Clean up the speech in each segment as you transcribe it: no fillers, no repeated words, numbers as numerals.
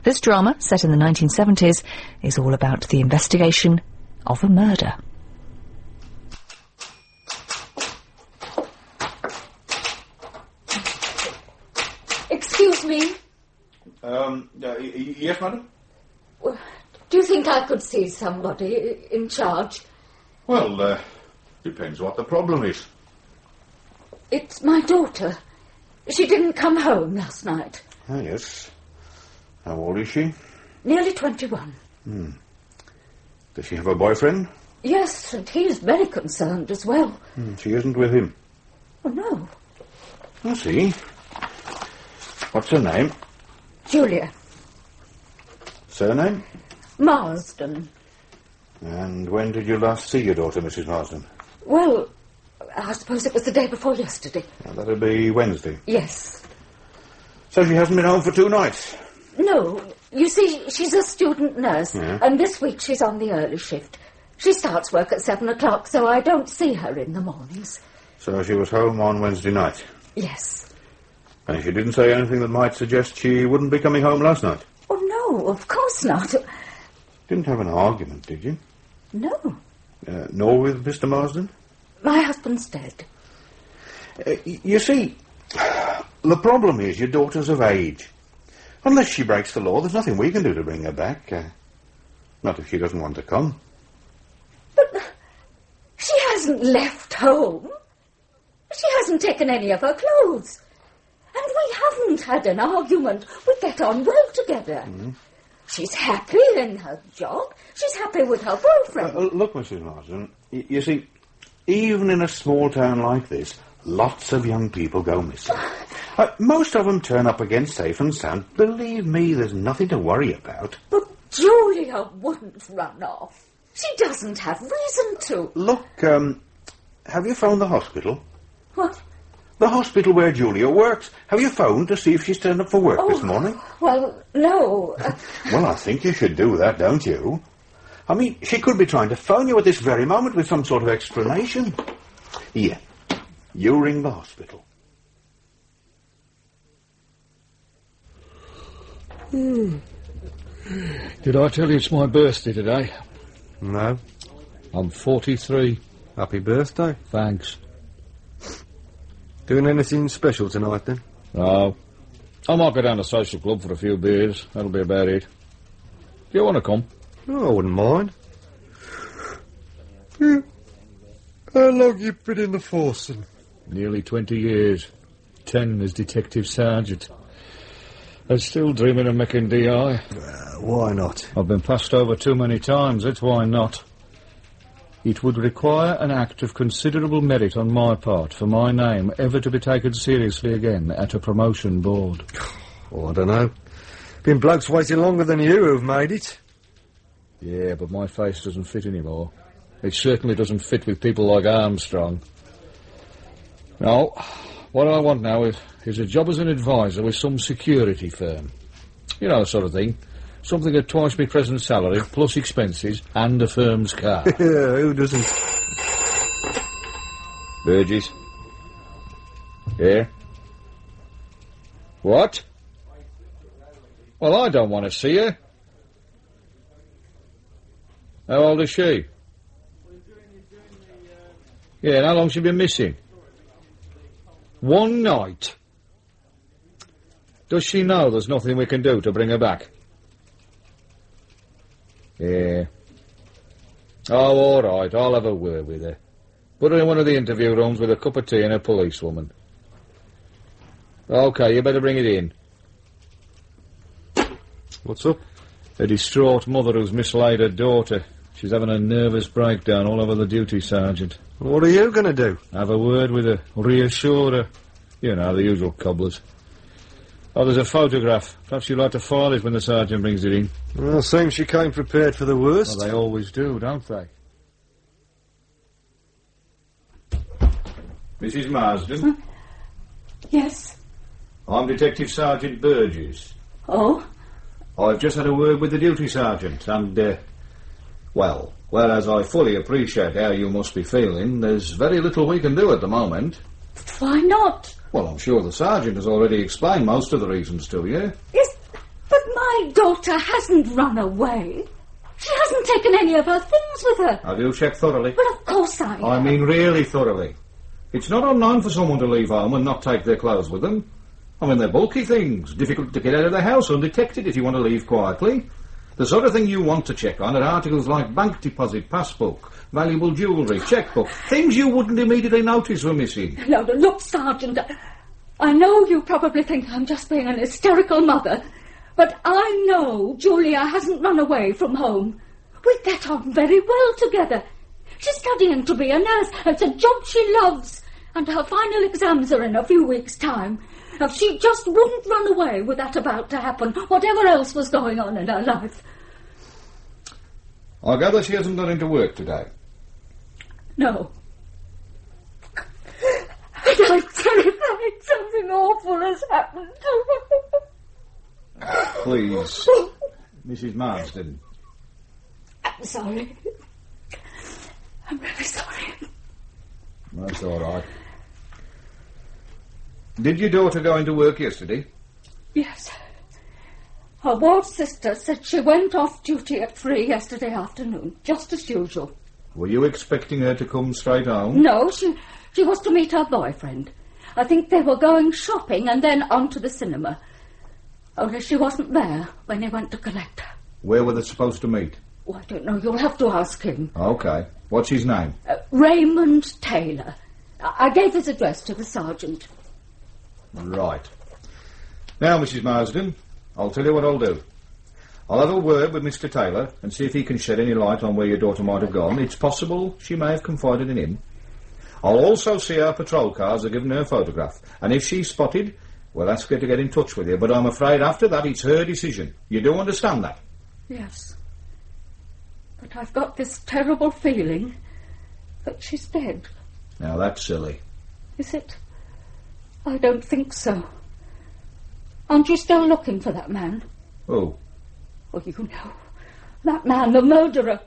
This drama, set in the 1970s, is all about the investigation of a murder. Excuse me? Yes, madam? Do you think I could see somebody in charge? Well, depends what the problem is. It's my daughter. She didn't come home last night. Ah, yes. How old is she? Nearly 21. Does she have a boyfriend? Yes, and he's very concerned as well. She isn't with him? Oh, no. I see. What's her name? Julia. Surname? Marsden. And when did you last see your daughter, Mrs. Marsden? Well, I suppose it was the day before yesterday. Well, that'll be Wednesday. Yes. So she hasn't been home for 2 nights? No. You see, she's a student nurse, Yeah. and this week she's on the early shift. She starts work at 7 o'clock, so I don't see her in the mornings. So she was home on Wednesday night? Yes. And she didn't say anything that might suggest she wouldn't be coming home last night? Oh, no, of course not. Didn't have an argument, did you? No. Nor with Mr. Marsden? My husband's dead. You see, the problem is your daughter's of age. Unless she breaks the law, there's nothing we can do to bring her back. Not if she doesn't want to come. But she hasn't left home. She hasn't taken any of her clothes. And we haven't had an argument. We get on well together. She's happy in her job. She's happy with her boyfriend. Look, Mrs. Marsden, you see, even in a small town like this, lots of young people go missing. Most of them turn up again safe and sound. Believe me, there's nothing to worry about. But Julia wouldn't run off. She doesn't have reason to. Look, have you phoned the hospital? What? The hospital where Julia works. Have you phoned to see if she's turned up for work this morning? Well, no. Well, I think you should do that, don't you? I mean, she could be trying to phone you at this very moment with some sort of explanation. Here, you ring the hospital. Did I tell you it's my birthday today? No. I'm 43. Happy birthday. Thanks. Doing anything special tonight, then? No. I might go down to the social club for a few beers. That'll be about it. Do you want to come? Oh, I wouldn't mind. Yeah. How long you been in the force, then? Nearly 20 years. 10 as detective sergeant. I'm still dreaming of making DI. Why not? I've been passed over too many times, that's why not. It would require an act of considerable merit on my part for my name ever to be taken seriously again at a promotion board. Oh, I don't know. Been blokes waiting longer than you who've made it. Yeah, but my face doesn't fit anymore. It certainly doesn't fit with people like Armstrong. No, what I want now is a job as an advisor with some security firm. You know, the sort of thing. Something at twice my present salary, plus expenses, and a firm's car. Yeah, who doesn't? Burgess? Yeah? What? Well, I don't want to see her. How old is she? Yeah, and how long's she been missing? 1 night. Does she know there's nothing we can do to bring her back? Yeah. Oh, all right, I'll have a word with her. Put her in one of the interview rooms with a cup of tea and a policewoman. OK, you better bring it in. What's up? A distraught mother who's mislaid her daughter. She's having a nervous breakdown all over the duty sergeant. What are you going to do? Have a word with her, reassure her. You know, the usual cobblers. Oh, there's a photograph. Perhaps you'd like to file it when the sergeant brings it in. Well, seems she came prepared for the worst. Well, they always do, don't they? Mrs. Marsden? Yes. I'm Detective Sergeant Burgess. Oh? I've just had a word with the duty sergeant, and, well, whereas I fully appreciate how you must be feeling, there's very little we can do at the moment. But why not? Well, I'm sure the sergeant has already explained most of the reasons to you. Yes, but my My daughter hasn't run away. She hasn't taken any of her things with her. Have you checked thoroughly? Well, of course I have. I mean really thoroughly. It's not unknown for someone to leave home and not take their clothes with them. I mean, they're bulky things, difficult to get out of the house undetected if you want to leave quietly. The sort of thing you want to check on are articles like bank deposit, passbook, valuable jewellery, chequebook, things you wouldn't immediately notice were missing. No, look, Sergeant, I know you probably think I'm just being an hysterical mother, but I know Julia hasn't run away from home. We get on very well together. She's studying to be a nurse. It's a job she loves, and her final exams are in a few weeks' time. If she just wouldn't run away with that about to happen, whatever else was going on in her life. I gather she hasn't gone into work today. No. And I'm terrified something awful has happened to her. Please, Mrs. Marsden. I'm sorry. I'm really sorry. That's all right. Did your daughter go into work yesterday? Yes. Her ward sister said she went off duty at 3 yesterday afternoon, just as usual. Were you expecting her to come straight home? No, she was to meet her boyfriend. I think they were going shopping and then on to the cinema. Only she wasn't there when he went to collect her. Where were they supposed to meet? Oh, I don't know. You'll have to ask him. OK. What's his name? Raymond Taylor. I gave his address to the sergeant. Right. Now, Mrs. Marsden, I'll tell you what I'll do. I'll have a word with Mr. Taylor and see if he can shed any light on where your daughter might have gone. It's possible she may have confided in him. I'll also see our patrol cars are given her photograph, and if she's spotted, we'll ask her to get in touch with you. But I'm afraid after that it's her decision. You do understand that? Yes. But I've got this terrible feeling that she's dead. Now, that's silly. Is it? I don't think so. Aren't you still looking for that man? Who? Oh, you know. That man, the murderer.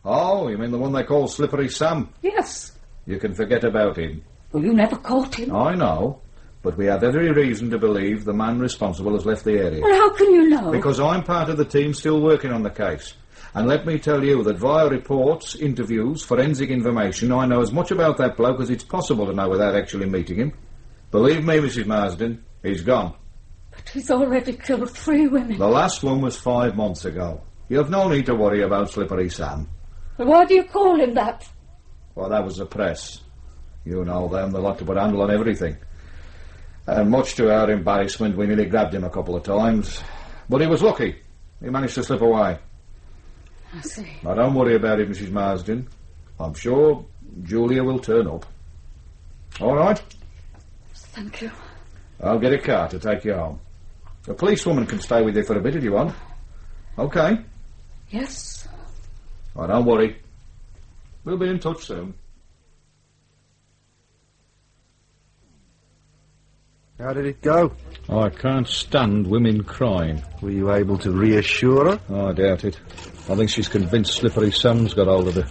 Oh, you mean the one they call Slippery Sam? Yes. You can forget about him. Well, you never caught him. I know, but we have every reason to believe the man responsible has left the area. Well, how can you know? Because I'm part of the team still working on the case. And let me tell you that via reports, interviews, forensic information, I know as much about that bloke as it's possible to know without actually meeting him. Believe me, Mrs. Marsden, he's gone. But he's already killed 3 women. The last one was 5 months ago. You've no need to worry about Slippery Sam. Well, why do you call him that? Well, that was the press. You know them, they like to put a handle on everything. And much to our embarrassment, we nearly grabbed him a couple of times. But he was lucky. He managed to slip away. I see. Now, don't worry about it, Mrs. Marsden. I'm sure Julia will turn up. All right? Thank you. I'll get a car to take you home. A policewoman can stay with you for a bit if you want. OK? Yes. Oh, don't worry. We'll be in touch soon. How did it go? I can't stand women crying. Were you able to reassure her? Oh, I doubt it. I think she's convinced Slippery Sam's got hold of her.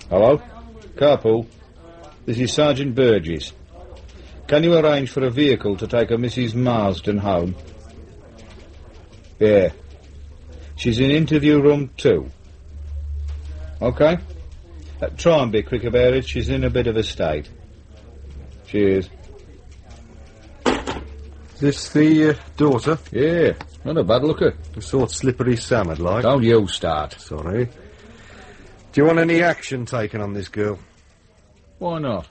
Hello? Carpool. This is Sergeant Burgess. Can you arrange for a vehicle to take a Mrs. Marsden home? Yeah. She's in interview room 2. OK? Try and be quick about it. She's in a bit of a state. Cheers. This the daughter? Yeah, not a bad looker. The sort Slippery Sam would like. Don't you start. Sorry. Do you want any action taken on this girl? Why not?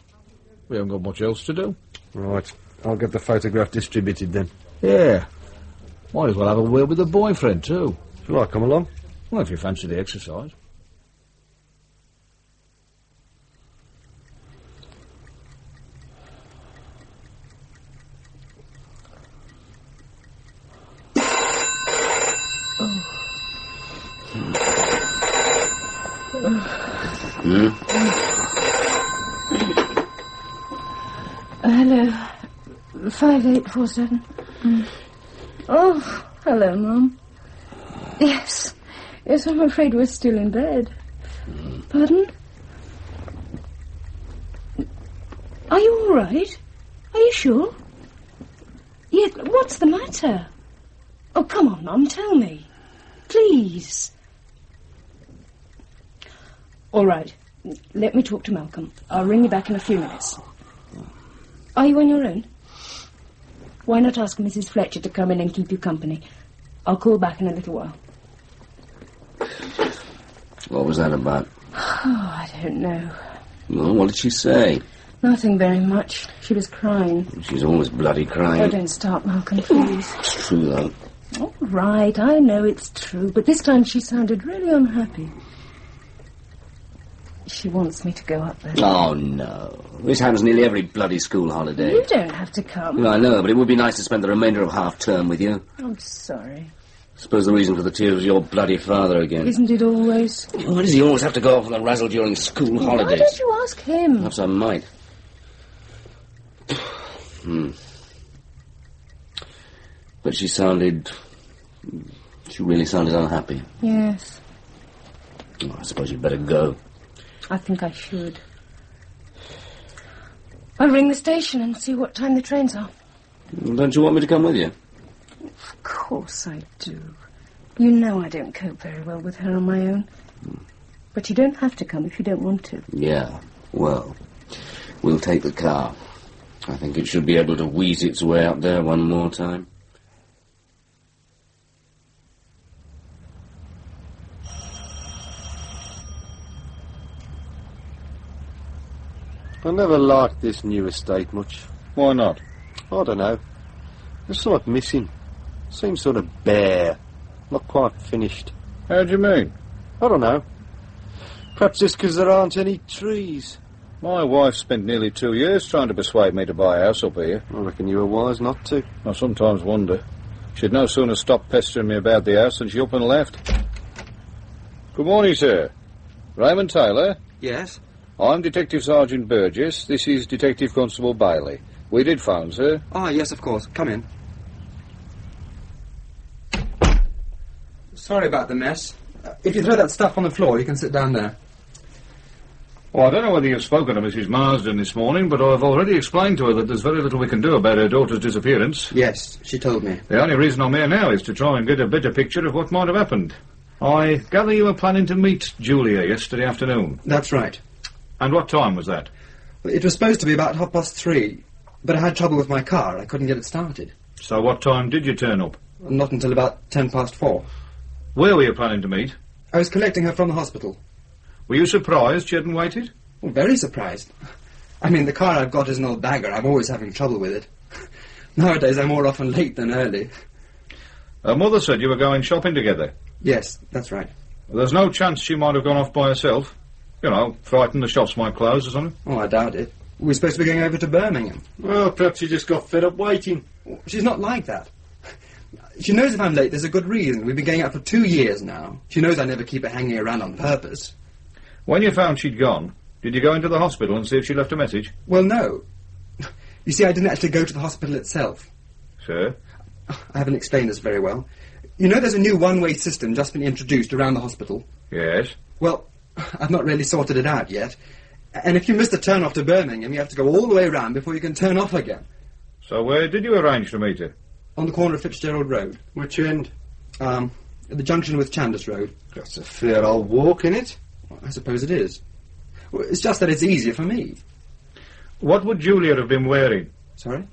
We haven't got much else to do. Right. I'll get the photograph distributed then. Yeah. Might as well have a word with the boyfriend, too. Shall I come along? Well, if you fancy the exercise. Hello. 5847. Oh, hello, Mum. Yes, I'm afraid we're still in bed. Pardon? Are you all right? Are you sure? Yes, what's the matter? Oh, come on, Mum, tell me. Please. All right. Let me talk to Malcolm. I'll ring you back in a few minutes. Are you on your own? Why not ask Mrs. Fletcher to come in and keep you company? I'll call back in a little while. What was that about? Oh, I don't know. Well, what did she say? Nothing very much. She was crying. She's always bloody crying. Oh, don't start, Malcolm, please. It's true, though. All right, I know it's true, but this time she sounded really unhappy. She wants me to go up there. Oh, no. This happens nearly every bloody school holiday. You don't have to come. No, I know, but it would be nice to spend the remainder of half-term with you. I'm sorry. Suppose the reason for the tears was your bloody father again. Isn't it always? Why does he always have to go off on the razzle during school holidays? Why don't you ask him? Perhaps I might. But she really sounded unhappy. Yes. Oh, I suppose you'd better go. I think I should. I'll ring the station and see what time the trains are. Don't you want me to come with you? Of course I do. You know I don't cope very well with her on my own. But you don't have to come if you don't want to. Yeah, well, we'll take the car. I think it should be able to wheeze its way out there one more time. I never liked this new estate much. Why not? I don't know. There's something missing. Seems sort of bare. Not quite finished. How do you mean? I don't know. Perhaps just because there aren't any trees. My wife spent nearly 2 years trying to persuade me to buy a house up here. I reckon you were wise not to. I sometimes wonder. She'd no sooner stopped pestering me about the house than she up and left. Good morning, sir. Raymond Taylor? Yes? I'm Detective Sergeant Burgess. This is Detective Constable Bailey. We did phone, sir. Ah, yes, of course. Come in. Sorry about the mess. If you throw that stuff on the floor, you can sit down there. Well, I don't know whether you've spoken to Mrs. Marsden this morning, but I've already explained to her that there's very little we can do about her daughter's disappearance. Yes, she told me. The only reason I'm here now is to try and get a better picture of what might have happened. I gather you were planning to meet Julia yesterday afternoon. That's right. And what time was that? It was supposed to be about 3:30, but I had trouble with my car. I couldn't get it started. So what time did you turn up? Not until about 4:10. Where were you planning to meet? I was collecting her from the hospital. Were you surprised she hadn't waited? Oh, very surprised. I mean, the car I've got is an old bagger. I'm always having trouble with it. Nowadays, I'm more often late than early. Her mother said you were going shopping together. Yes, that's right. Well, there's no chance she might have gone off by herself. You know, frightened the shops might close or something. Oh, I doubt it. We're supposed to be going over to Birmingham. Well, perhaps she just got fed up waiting. She's not like that. She knows if I'm late, there's a good reason. We've been going out for 2 years now. She knows I never keep her hanging around on purpose. When you found she'd gone, did you go into the hospital and see if she left a message? Well, no. You see, I didn't actually go to the hospital itself. Sir? I haven't explained this very well. You know there's a new one-way system just been introduced around the hospital? Yes. Well, I've not really sorted it out yet. And if you miss the turn-off to Birmingham, you have to go all the way around before you can turn off again. So where did you arrange to meet her? On the corner of Fitzgerald Road. Which end? At the junction with Chandos Road. That's a fair old walk, innit? Well, I suppose it is. Well, it's just that it's easier for me. What would Julia have been wearing? Sorry?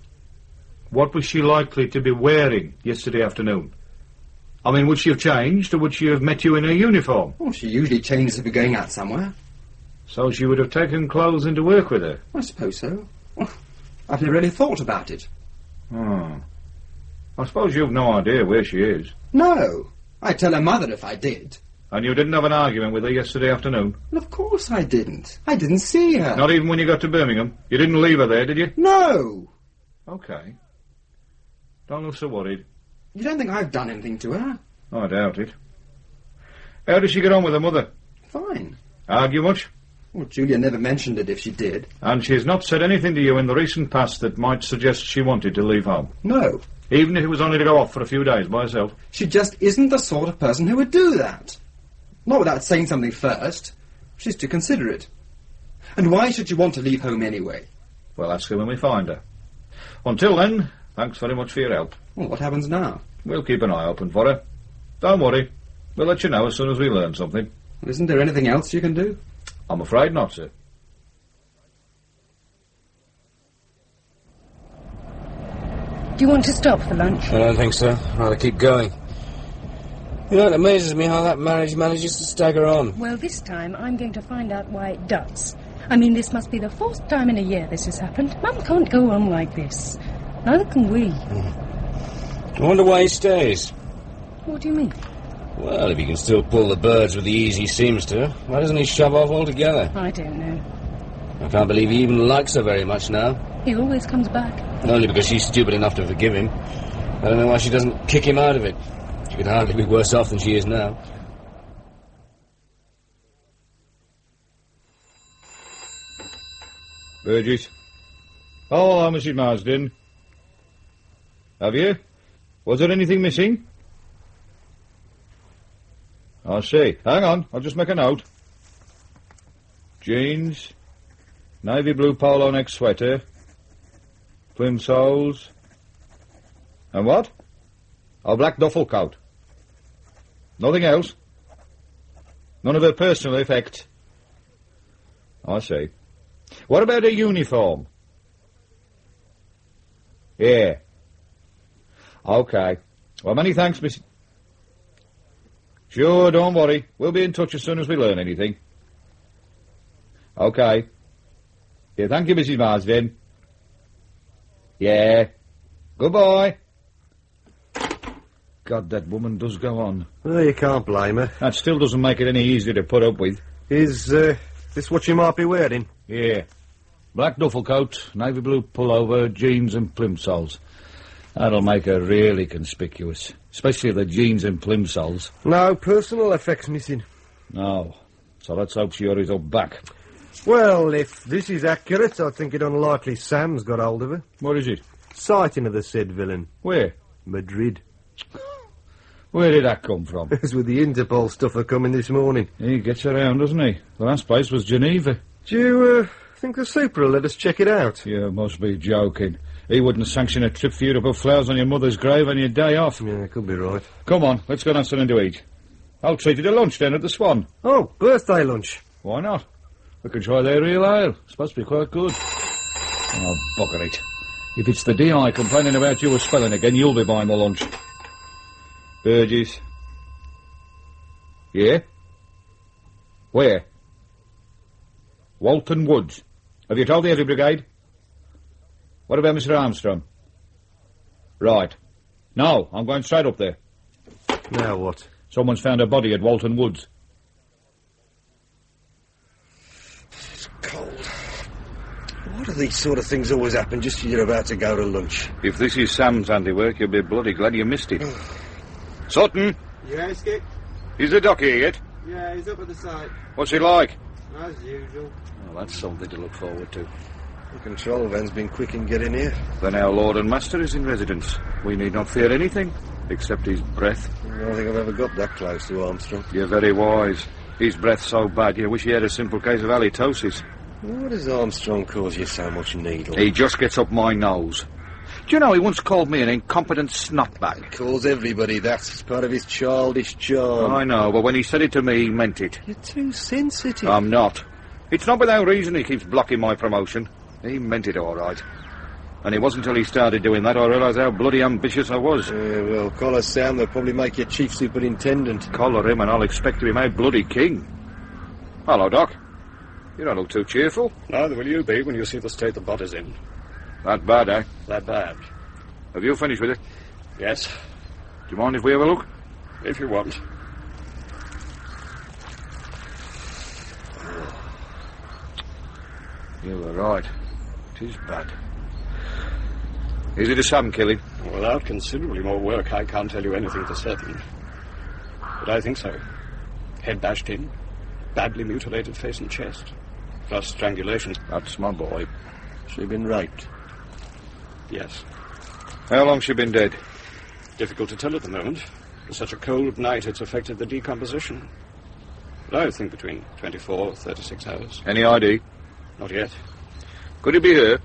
What was she likely to be wearing yesterday afternoon? I mean, would she have changed, or would she have met you in her uniform? Well, she usually changes if we're going out somewhere. So she would have taken clothes into work with her? I suppose so. Well, I've never really thought about it. Oh. I suppose you've no idea where she is. No. I'd tell her mother if I did. And you didn't have an argument with her yesterday afternoon? Well, of course I didn't. I didn't see her. Not even when you got to Birmingham? You didn't leave her there, did you? No. OK. Don't look so worried. You don't think I've done anything to her? I doubt it. How does she get on with her mother? Fine. Argue much? Well, Julia never mentioned it if she did. And she's not said anything to you in the recent past that might suggest she wanted to leave home? No. Even if it was only to go off for a few days by herself? She just isn't the sort of person who would do that. Not without saying something first. She's too considerate. And why should she want to leave home anyway? Well, ask her when we find her. Until then, Thanks very much for your help. Well, what happens now? We'll keep an eye open for her. Don't worry. We'll let you know as soon as we learn something. Well, isn't there anything else you can do? I'm afraid not, sir. Do you want to stop for lunch? I don't think so. I'd rather keep going. You know, it amazes me how that marriage manages to stagger on. Well, this time I'm going to find out why it does. I mean, this must be the 4th time in a year this has happened. Mum can't go on like this. Neither can we. I wonder why he stays. What do you mean? Well, if he can still pull the birds with the ease he seems to, why doesn't he shove off altogether? I don't know. I can't believe he even likes her very much now. He always comes back. Only because she's stupid enough to forgive him. I don't know why she doesn't kick him out of it. She could hardly be worse off than she is now. Burgess. Oh, hello, Mrs. Marsden. Have you? Was there anything missing? I see. Hang on, I'll just make a note. Jeans, navy blue polo neck sweater, plimsolls, and what? A black duffel coat. Nothing else? None of her personal effects? I see. What about her uniform? Yeah. OK. Well, many thanks, Miss... Sure, don't worry. We'll be in touch as soon as we learn anything. OK. Yeah, thank you, Mrs. Marsden. Yeah. Goodbye. God, that woman does go on. Well, you can't blame her. That still doesn't make it any easier to put up with. Is this what you might be wearing? Yeah. Black duffel coat, navy blue pullover, jeans and plimsolls. That'll make her really conspicuous. Especially the jeans and plimsolls. No personal effects missing. No. So let's hope she hurries up back. Well, if this is accurate, I think it unlikely Sam's got hold of her. What is it? Sighting of the said villain. Where? Madrid. Where did that come from? It was with the Interpol stuffer coming this morning. He gets around, doesn't he? The last place was Geneva. Do you think the super will let us check it out? You must be joking. He wouldn't sanction a trip for you to put flowers on your mother's grave on your day off. Yeah, could be right. Come on, let's go and have something to eat. I'll treat you to lunch then at the Swan. Oh, birthday lunch. Why not? We can try their real ale. It's supposed to be quite good. Oh, bugger it. If it's the DI complaining about you spelling again, you'll be buying the lunch. Burgess. Yeah? Where? Walton Woods. Have you told the Heavy Brigade? What about Mr. Armstrong? Right. No, I'm going straight up there. Now what? Someone's found a body at Walton Woods. It's cold. Why do these sort of things always happen just as you're about to go to lunch? If this is Sam's handiwork, you'll be bloody glad you missed it. Sutton? Yeah, Skip? Is the doc here yet? Yeah, he's up at the site. What's it like? As usual. Well, that's something to look forward to. The control van's been quick in getting here. Then our Lord and Master is in residence. We need not fear anything, except his breath. I don't think I've ever got that close to Armstrong. You're very wise. His breath's so bad you wish he had a simple case of halitosis. Why does Armstrong cause you so much needle? He just gets up my nose. Do you know, he once called me an incompetent snotbag. He calls everybody that. It's part of his childish charm. I know, but when he said it to me, he meant it. You're too sensitive. I'm not. It's not without reason he keeps blocking my promotion. He meant it all right. And it wasn't until he started doing that I realised how bloody ambitious I was. Yeah, well, collar Sam, they'll probably make you chief superintendent. Collar him and I'll expect to be made bloody king. Hello, Doc. You don't look too cheerful. Neither will you be when you see the state the body's in. That bad, eh? That bad. Have you finished with it? Yes. Do you mind if we have a look? If you want. You were right. It is bad. Is it a Sam killing? Without considerably more work, I can't tell you anything for certain. But I think so. Head bashed in, badly mutilated face and chest, plus strangulation. That's my boy. She been raped? Yes. How long's she been dead? Difficult to tell at the moment. For such a cold night, it's affected the decomposition. But I think between 24 or 36 hours. Any ID? Not yet. Could it be her?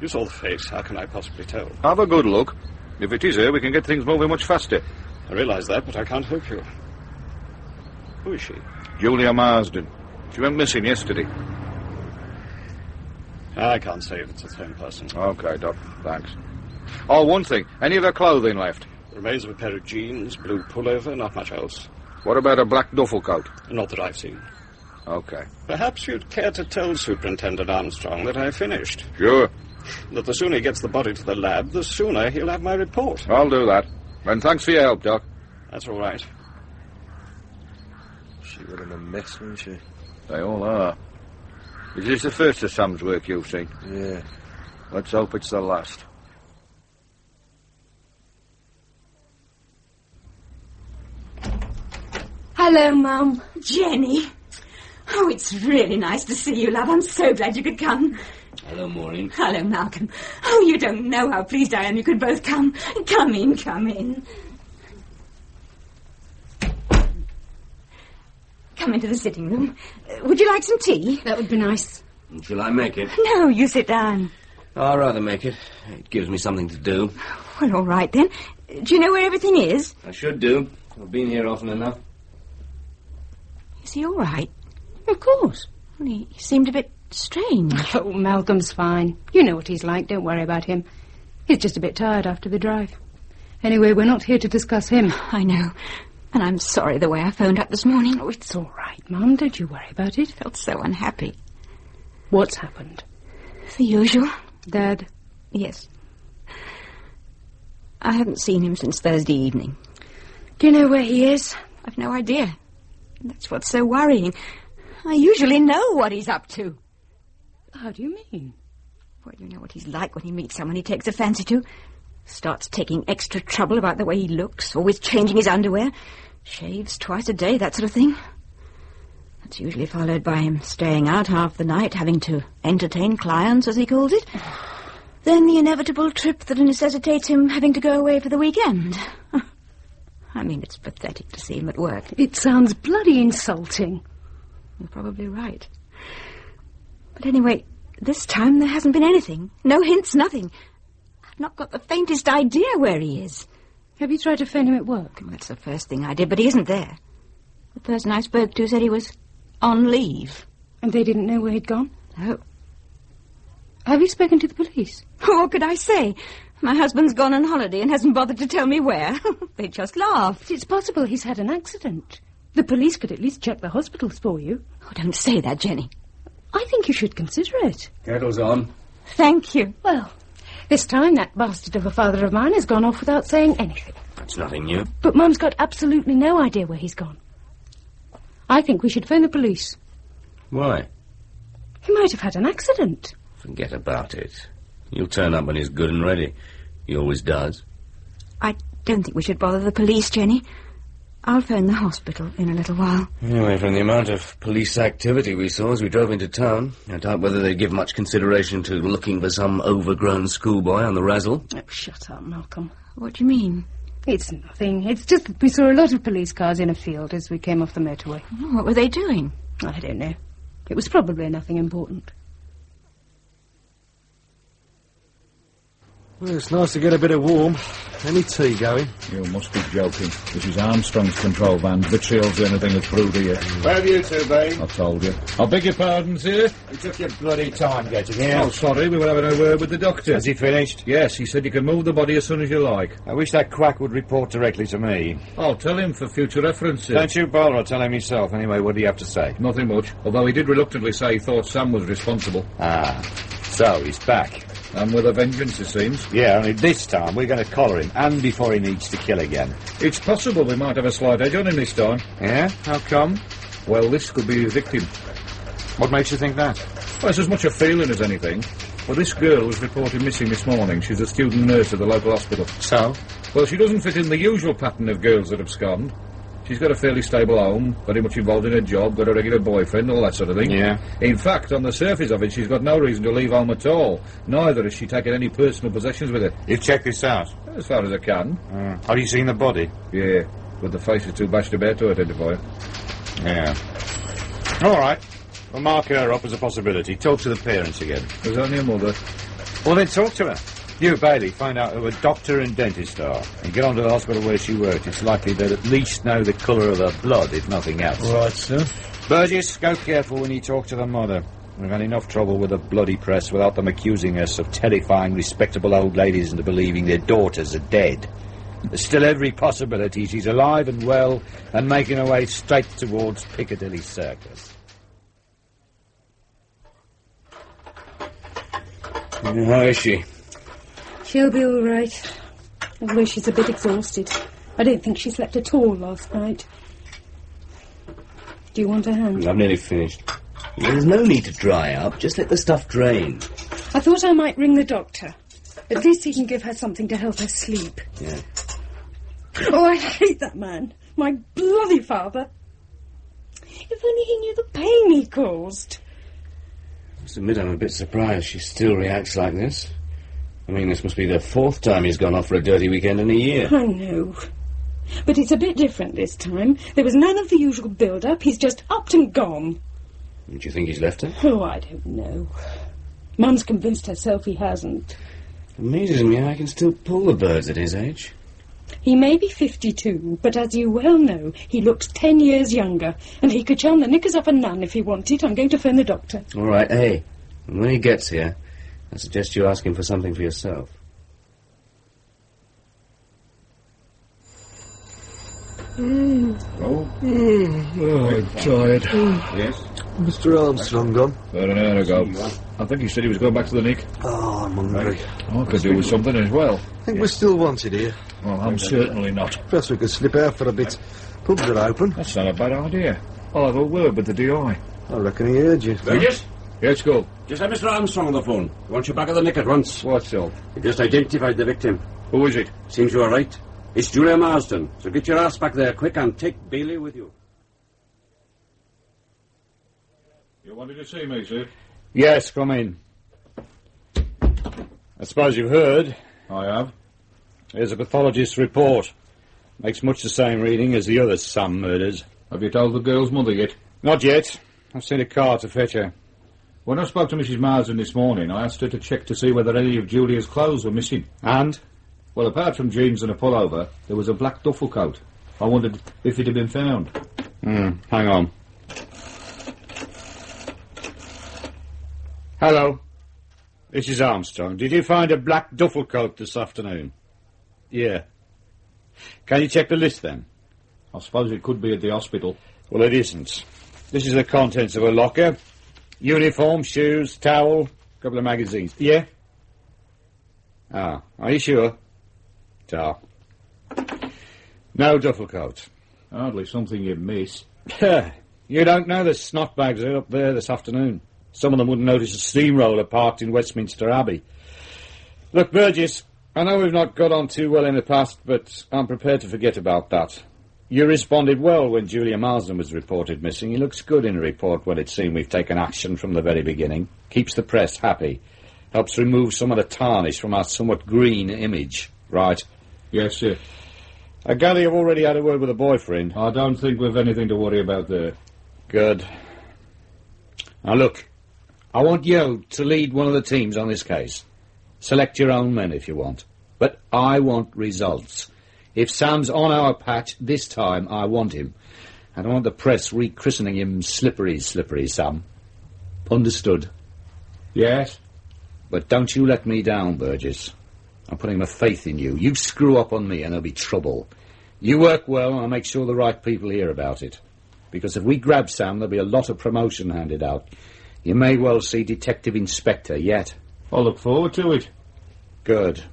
You saw the face. How can I possibly tell? Have a good look. If it is her, we can get things moving much faster. I realise that, but I can't help you. Who is she? Julia Marsden. She went missing yesterday. I can't say if it's the same person. OK, Doc. Thanks. Oh, one thing. Any of her clothing left? Remains of a pair of jeans, blue pullover, not much else. What about a black duffel coat? Not that I've seen. OK. Perhaps you'd care to tell Superintendent Armstrong that I finished. Sure. That the sooner he gets the body to the lab, the sooner he'll have my report. I'll do that. And thanks for your help, Doc. That's all right. She was in a mess, wasn't she? They all are. Is this the first of Sam's work you've seen? Yeah. Let's hope it's the last. Hello, Mum. Jenny. Oh, it's really nice to see you, love. I'm so glad you could come. Hello, Maureen. Hello, Malcolm. Oh, you don't know how pleased I am you could both come. Come in, come in. Come into the sitting room. Would you like some tea? That would be nice. Shall I make it? No, you sit down. I'd rather make it. It gives me something to do. Well, all right, then. Do you know where everything is? I should do. I've been here often enough. Is he all right? Of course. Well, he seemed a bit strange. Oh, Malcolm's fine. You know what he's like. Don't worry about him. He's just a bit tired after the drive. Anyway, we're not here to discuss him. I know. And I'm sorry the way I phoned up this morning. Oh, it's all right, Mum. Don't you worry about it. Felt so unhappy. What's happened? The usual. Dad? Yes. I haven't seen him since Thursday evening. Do you know where he is? I've no idea. That's what's so worrying. I usually know what he's up to. How do you mean? Well, you know what he's like when he meets someone he takes a fancy to. Starts taking extra trouble about the way he looks, always changing his underwear, shaves twice a day, that sort of thing. That's usually followed by him staying out half the night, having to entertain clients, as he calls it. Then the inevitable trip that necessitates him having to go away for the weekend. I mean, it's pathetic to see him at work. It sounds bloody insulting. You're probably right. But anyway, this time there hasn't been anything. No hints, nothing. I've not got the faintest idea where he is. Have you tried to phone him at work? Well, that's the first thing I did, but he isn't there. The person I spoke to said he was on leave. And they didn't know where he'd gone? No. Have you spoken to the police? What could I say? My husband's gone on holiday and hasn't bothered to tell me where. They just laughed. It's possible he's had an accident. The police could at least check the hospitals for you. Oh, don't say that, Jenny. I think you should consider it. Kettle's on. Thank you. Well, this time that bastard of a father of mine has gone off without saying anything. That's nothing new. But Mum's got absolutely no idea where he's gone. I think we should phone the police. Why? He might have had an accident. Forget about it. He'll turn up when he's good and ready. He always does. I don't think we should bother the police, Jenny. I'll phone the hospital in a little while. Anyway, from the amount of police activity we saw as we drove into town, I doubt whether they'd give much consideration to looking for some overgrown schoolboy on the razzle. Oh, shut up, Malcolm. What do you mean? It's nothing. It's just that we saw a lot of police cars in a field as we came off the motorway. Oh, what were they doing? I don't know. It was probably nothing important. Well, it's nice to get a bit of warm. Any tea going? You must be joking. This is Armstrong's control van. Vitriol's the only thing that's brewed here. Where have you two been? I told you. I beg your pardon, sir. You took your bloody time getting here. Oh, sorry, we were having a word with the doctor. Has he finished? Yes, he said you can move the body as soon as you like. I wish that quack would report directly to me. I'll tell him for future reference, sir. Don't you bother, I'll tell him yourself. Anyway, what do you have to say? Nothing much, although he did reluctantly say he thought Sam was responsible. Ah, so he's back. And with a vengeance, it seems. Yeah, only this time we're going to collar him, and before he needs to kill again. It's possible we might have a slight edge on him this time. Yeah? How come? Well, this could be his victim. What makes you think that? Well, it's as much a feeling as anything. Well, this girl was reported missing this morning. She's a student nurse at the local hospital. So? Well, she doesn't fit in the usual pattern of girls that abscond. She's got a fairly stable home, very much involved in her job, got a regular boyfriend, all that sort of thing. Yeah. In fact, on the surface of it, she's got no reason to leave home at all. Neither has she taken any personal possessions with her. You've checked this out? As far as I can. Have you seen the body? Yeah, but the face is too bashed about to identify her. Yeah. All right. We'll mark her up as a possibility. Talk to the parents again. There's only a mother. Well, then talk to her. You, Bailey, find out who a doctor and dentist are, and get on to the hospital where she worked. It's likely they'd at least know the colour of her blood, if nothing else. Right, sir. Burgess, go careful when you talk to the mother. We've had enough trouble with the bloody press without them accusing us of terrifying respectable old ladies into believing their daughters are dead. There's still every possibility she's alive and well and making her way straight towards Piccadilly Circus. How is she? She'll be all right. Although she's a bit exhausted. I don't think she slept at all last night. Do you want a hand? I'm nearly finished. There's no need to dry up. Just let the stuff drain. I thought I might ring the doctor. At least he can give her something to help her sleep. Yeah. Oh, I hate that man. My bloody father. If only he knew the pain he caused. I must admit I'm a bit surprised she still reacts like this. I mean, this must be the 4th time he's gone off for a dirty weekend in a year. I know. But it's a bit different this time. There was none of the usual build-up. He's just upped and gone. Do you think he's left her? Oh, I don't know. Mum's convinced herself he hasn't. Amazes me how I can still pull the birds at his age. He may be 52, but as you well know, he looks 10 years younger, and he could charm the knickers off a nun if he wanted. I'm going to phone the doctor. All right, hey, when he gets here, I suggest you ask him for something for yourself. Oh, I'm tired. yes? Mr. Armstrong gone? About an hour ago. I think he said he was going back to the Nick. Oh, I'm hungry. I could do with something as well. I think we're still wanted here. Well, I'm certainly not. Perhaps we could slip out for a bit. Pubs are open. That's not a bad idea. I'll have a word with the DI. I reckon he heard you. Burgess? Yes, go. Just have Mr. Armstrong on the phone. He wants you back at the Nick at once. What's up? He just identified the victim. Who is it? Seems you are right. It's Julia Marsden. So get your ass back there quick and take Bailey with you. You wanted to see me, sir? Yes, come in. I suppose you've heard. I have. Here's a pathologist's report. Makes much the same reading as the other Sam murders. Have you told the girl's mother yet? Not yet. I've sent a car to fetch her. When I spoke to Mrs. Marsden this morning, I asked her to check to see whether any of Julia's clothes were missing. And? Well, apart from jeans and a pullover, there was a black duffel coat. I wondered if it had been found. Hang on. Hello. This is Armstrong. Did you find a black duffel coat this afternoon? Yeah. Can you check the list, then? I suppose it could be at the hospital. Well, it isn't. This is the contents of a locker. Uniform, shoes, towel, couple of magazines. Yeah? Ah, are you sure? Ta. No duffel coat. Hardly something you'd miss. You don't know the snot bags are up there this afternoon. Some of them wouldn't notice a steamroller parked in Westminster Abbey. Look, Burgess, I know we've not got on too well in the past, but I'm prepared to forget about that. You responded well when Julia Marsden was reported missing. He looks good in a report when it's seen we've taken action from the very beginning. Keeps the press happy. Helps remove some of the tarnish from our somewhat green image. Right? Yes, sir. I gather you've already had a word with a boyfriend. I don't think we've anything to worry about there. Good. Now, look. I want you to lead one of the teams on this case. Select your own men if you want. But I want results. If Sam's on our patch this time, I want him. I don't want the press rechristening him Slippery Sam. Understood? Yes. But don't you let me down, Burgess. I'm putting my faith in you. You screw up on me and there'll be trouble. You work well and I'll make sure the right people hear about it. Because if we grab Sam, there'll be a lot of promotion handed out. You may well see Detective Inspector yet. I'll look forward to it. Good.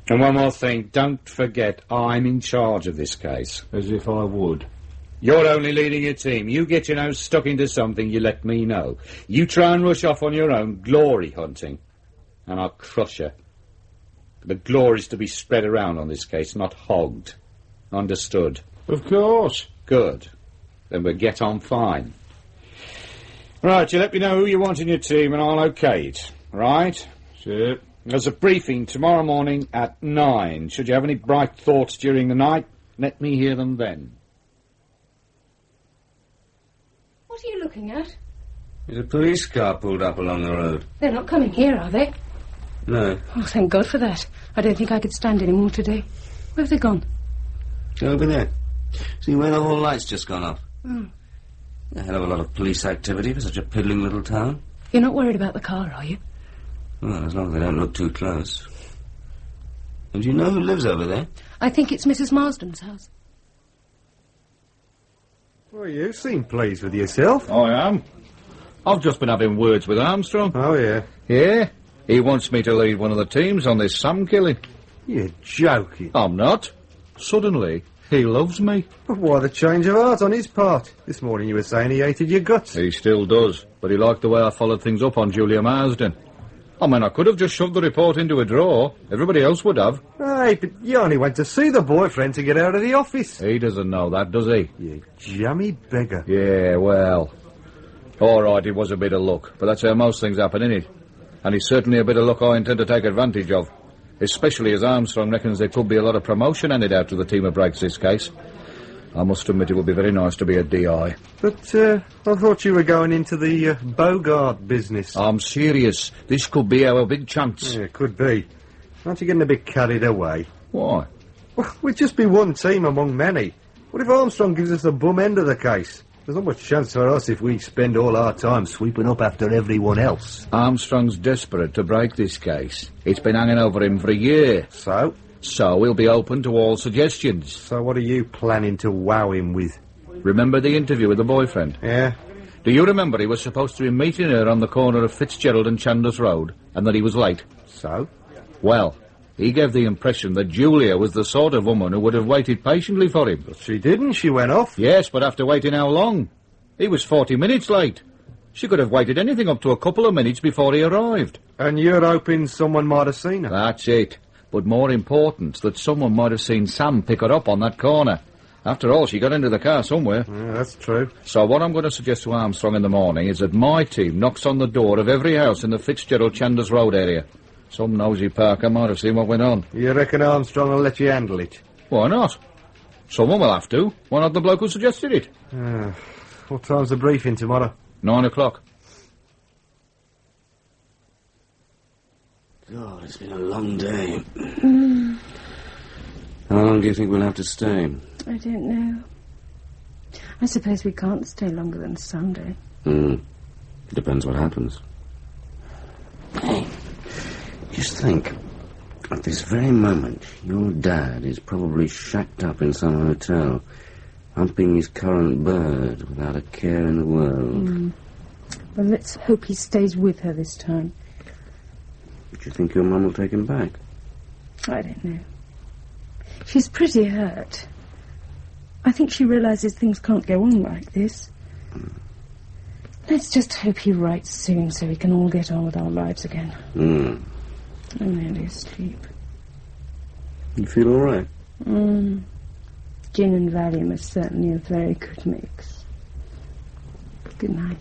And one more thing, don't forget I'm in charge of this case. As if I would. You're only leading your team. You get your nose stuck into something, you let me know. You try and rush off on your own, glory hunting. And I'll crush you. The glory's to be spread around on this case, not hogged. Understood? Of course. Good. Then we'll get on fine. Right, you let me know who you want in your team and I'll okay it. Right? Sure. There's a briefing tomorrow morning at 9. Should you have any bright thoughts during the night, let me hear them then. What are you looking at? There's a police car pulled up along the road. They're not coming here, are they? No. Oh, thank God for that. I don't think I could stand any more today. Where have they gone? Over there. See where the whole light's just gone off? Oh. A hell of a lot of police activity for such a piddling little town. You're not worried about the car, are you? Well, as long as they don't look too close. And do you know who lives over there? I think it's Mrs. Marsden's house. Well, you seem pleased with yourself. I am. I've just been having words with Armstrong. Oh, yeah? Yeah. He wants me to lead one of the teams on this Sam killing. You're joking. I'm not. Suddenly, he loves me. But why the change of heart on his part? This morning you were saying he hated your guts. He still does, but he liked the way I followed things up on Julia Marsden. I mean, I could have just shoved the report into a drawer. Everybody else would have. Hey, but you only went to see the boyfriend to get out of the office. He doesn't know that, does he? You jammy beggar. Yeah, well... All right, it was a bit of luck, but that's how most things happen, innit? And it's certainly a bit of luck I intend to take advantage of. Especially as Armstrong reckons there could be a lot of promotion handed out to the team who breaks this case. I must admit it would be very nice to be a DI. But, I thought you were going into the Bogart business. I'm serious. This could be our big chance. Yeah, could be. Aren't you getting a bit carried away? Why? Well, we'd just be one team among many. What if Armstrong gives us the bum end of the case? There's not much chance for us if we spend all our time sweeping up after everyone else. Armstrong's desperate to break this case. It's been hanging over him for a year. So? So we'll be open to all suggestions. So what are you planning to wow him with? Remember the interview with the boyfriend? Yeah. Do you remember he was supposed to be meeting her on the corner of Fitzgerald and Chandos Road, and that he was late? So? Well, he gave the impression that Julia was the sort of woman who would have waited patiently for him. But she didn't. She went off. Yes, but after waiting how long? He was 40 minutes late. She could have waited anything up to a couple of minutes before he arrived. And you're hoping someone might have seen her? That's it. But more important, that someone might have seen Sam pick her up on that corner. After all, she got into the car somewhere. Yeah, that's true. So what I'm going to suggest to Armstrong in the morning is that my team knocks on the door of every house in the Fitzgerald Chandos Road area. Some nosy Parker might have seen what went on. You reckon Armstrong will let you handle it? Why not? Someone will have to. Why not the bloke who suggested it? What time's the briefing tomorrow? 9 o'clock. God, it's been a long day. How long do you think we'll have to stay? I don't know. I suppose we can't stay longer than Sunday. Depends what happens. Hey, just think. At this very moment, your dad is probably shacked up in some hotel, humping his currant bird without a care in the world. Well, let's hope he stays with her this time. Do you think your mum will take him back? I don't know. She's pretty hurt. I think she realises things can't go on like this. Let's just hope he writes soon so we can all get on with our lives again. I'm nearly asleep. You feel all right? Gin and Valium is certainly a very good mix. Good night.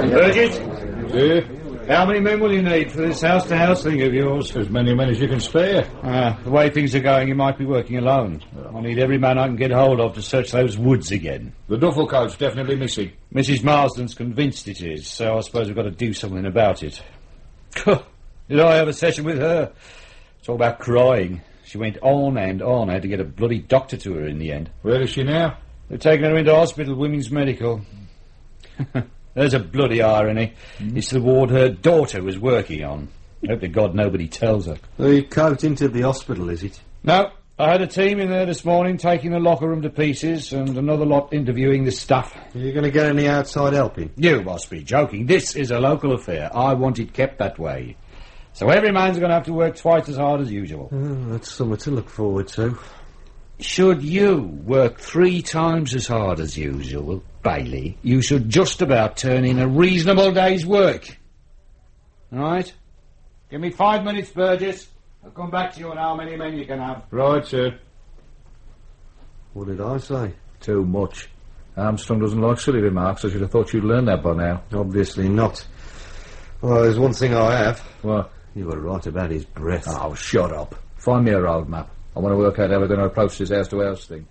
Burgess? Yeah? How many men will you need for this house-to-house thing of yours? As many men as you can spare. The way things are going, you might be working alone. I need every man I can get hold of to search those woods again. The duffel coat's definitely missing. Mrs. Marsden's convinced it is, so I suppose we've got to do something about it. Did I have a session with her? It's all about crying. She went on and on. I had to get a bloody doctor to her in the end. Where is she now? They've taken her into hospital, Women's Medical. There's a bloody irony. It's the ward her daughter was working on. Hope to God nobody tells her. The coat into the hospital, is it? No, I had a team in there this morning taking the locker room to pieces and another lot interviewing the staff. Are you going to get any outside helping? You must be joking. This is a local affair. I want it kept that way. So every man's going to have to work twice as hard as usual. That's something to look forward to. Should you work 3 times as hard as usual, Bailey, you should just about turn in a reasonable day's work. All right? Give me 5 minutes, Burgess. I'll come back to you on how many men you can have. Right, sir. What did I say? Too much. Armstrong doesn't like silly remarks. I should have thought you'd learned that by now. Obviously not. Well, there's one thing I have. What? You were right about his breath. Oh, shut up. Find me a road map. I want to work out how we're going to approach this house-to-house thing.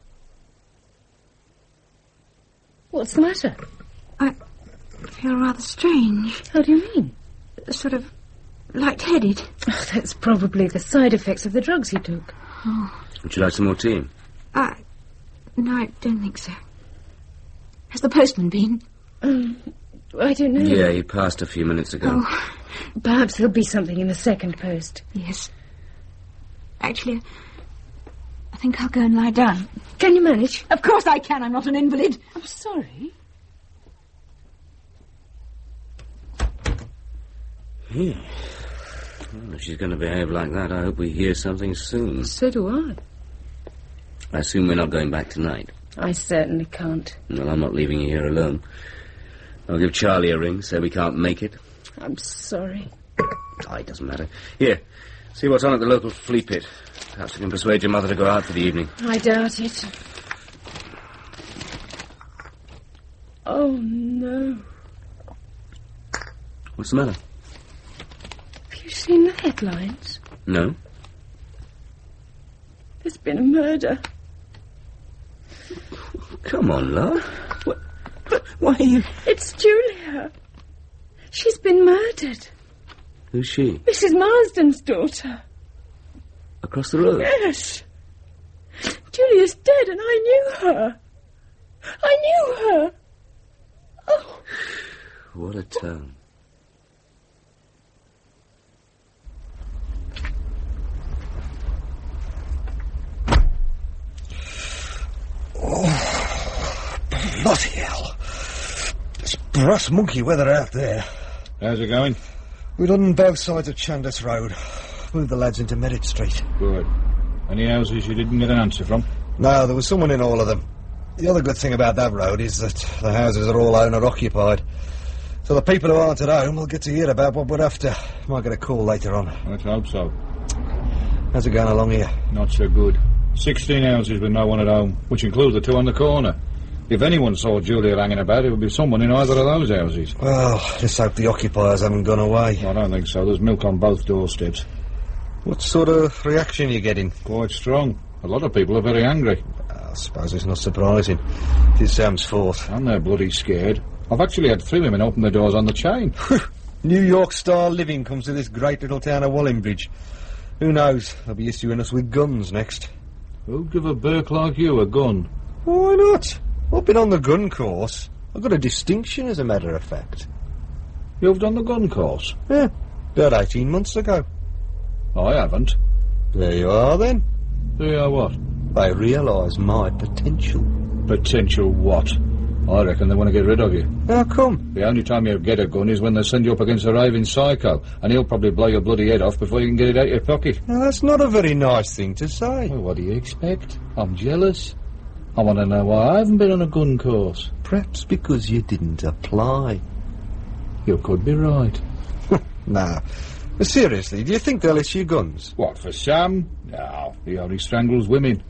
What's the matter? I feel rather strange. How do you mean? Sort of lightheaded. Oh, that's probably the side effects of the drugs you took. Oh. Would you like some more tea? No, I don't think so. Has the postman been? I don't know. Yeah, he passed a few minutes ago. Oh. Perhaps there'll be something in the second post. Yes. Actually, I think I'll go and lie down. Can you manage? Of course I can. I'm not an invalid. I'm sorry. Yeah. Well, if she's going to behave like that, I hope we hear something soon. So do I. I assume we're not going back tonight. I certainly can't. Well, I'm not leaving you here alone. I'll give Charlie a ring, say we can't make it. I'm sorry. Oh, it doesn't matter. Here, see what's on at the local flea pit. Perhaps we can persuade your mother to go out for the evening. I doubt it. Oh, no. What's the matter? Have you seen the headlines? No. There's been a murder. Come on, love. Why are you... It's Julia. She's been murdered. Who's she? Mrs. Marsden's daughter. Across the road? Yes. Julia's dead and I knew her. I knew her. Oh. What a tone. Oh, bloody hell. It's brass monkey weather out there. How's it going? We're on both sides of Chandos Road. Moved the lads into Merritt Street. Good. Any houses you didn't get an answer from? No, there was someone in all of them. The other good thing about that road is that the houses are all owner-occupied. So the people who aren't at home will get to hear about what we're after. Might get a call later on. Let's hope so. How's it going along here? Not so good. 16 houses with no one at home, which includes the two on the corner. If anyone saw Julia hanging about, it would be someone in either of those houses. Well, let's hope the occupiers haven't gone away. I don't think so. There's milk on both doorsteps. What sort of reaction are you getting? Quite strong. A lot of people are very angry. I suppose it's not surprising. It is Sam's fault. And they're bloody scared. I've actually had 3 women open the doors on the chain. New York-style living comes to this great little town of Wallingbridge. Who knows? They'll be issuing us with guns next. Who'd give a Burke like you a gun? Why not? I've been on the gun course. I've got a distinction, as a matter of fact. You've done the gun course? Yeah, about 18 months ago. I haven't. There you are, then. There you are what? They realise my potential. Potential what? I reckon they want to get rid of you. How come? The only time you get a gun is when they send you up against a raving psycho, and he'll probably blow your bloody head off before you can get it out your pocket. Now, that's not a very nice thing to say. Well, what do you expect? I'm jealous. I want to know why I haven't been on a gun course. Perhaps because you didn't apply. You could be right. Nah. But seriously, do you think they'll issue guns? What, for Sam? No, he only strangles women.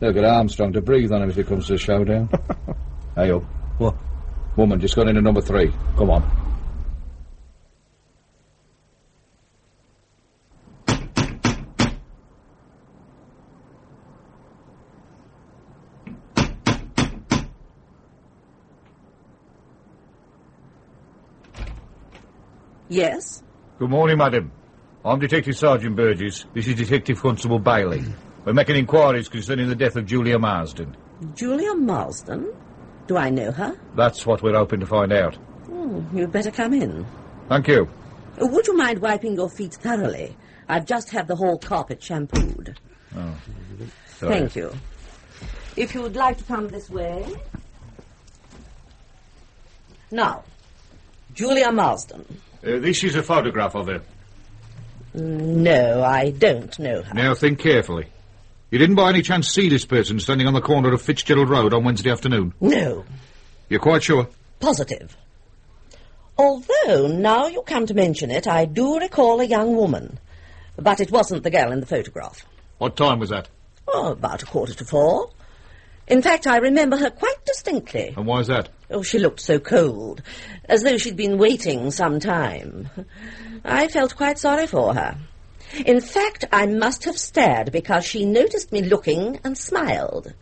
They'll get Armstrong to breathe on him if it comes to a showdown. Hey, up. What? Woman, just got into number 3. Come on. Yes? Good morning, madam. I'm Detective Sergeant Burgess. This is Detective Constable Bailey. We're making inquiries concerning the death of Julia Marsden. Julia Marsden? Do I know her? That's what we're hoping to find out. You'd better come in. Thank you. Would you mind wiping your feet thoroughly? I've just had the whole carpet shampooed. Oh. Sorry. Thank you. If you would like to come this way. Now, Julia Marsden. This is a photograph of her. No, I don't know her. Now think carefully. You didn't by any chance see this person standing on the corner of Fitzgerald Road on Wednesday afternoon? No. You're quite sure? Positive. Although, now you come to mention it, I do recall a young woman. But it wasn't the girl in the photograph. What time was that? Oh, about 3:45. In fact, I remember her quite distinctly. And why is that? Oh, she looked so cold, as though she'd been waiting some time. I felt quite sorry for her. In fact, I must have stared because she noticed me looking and smiled.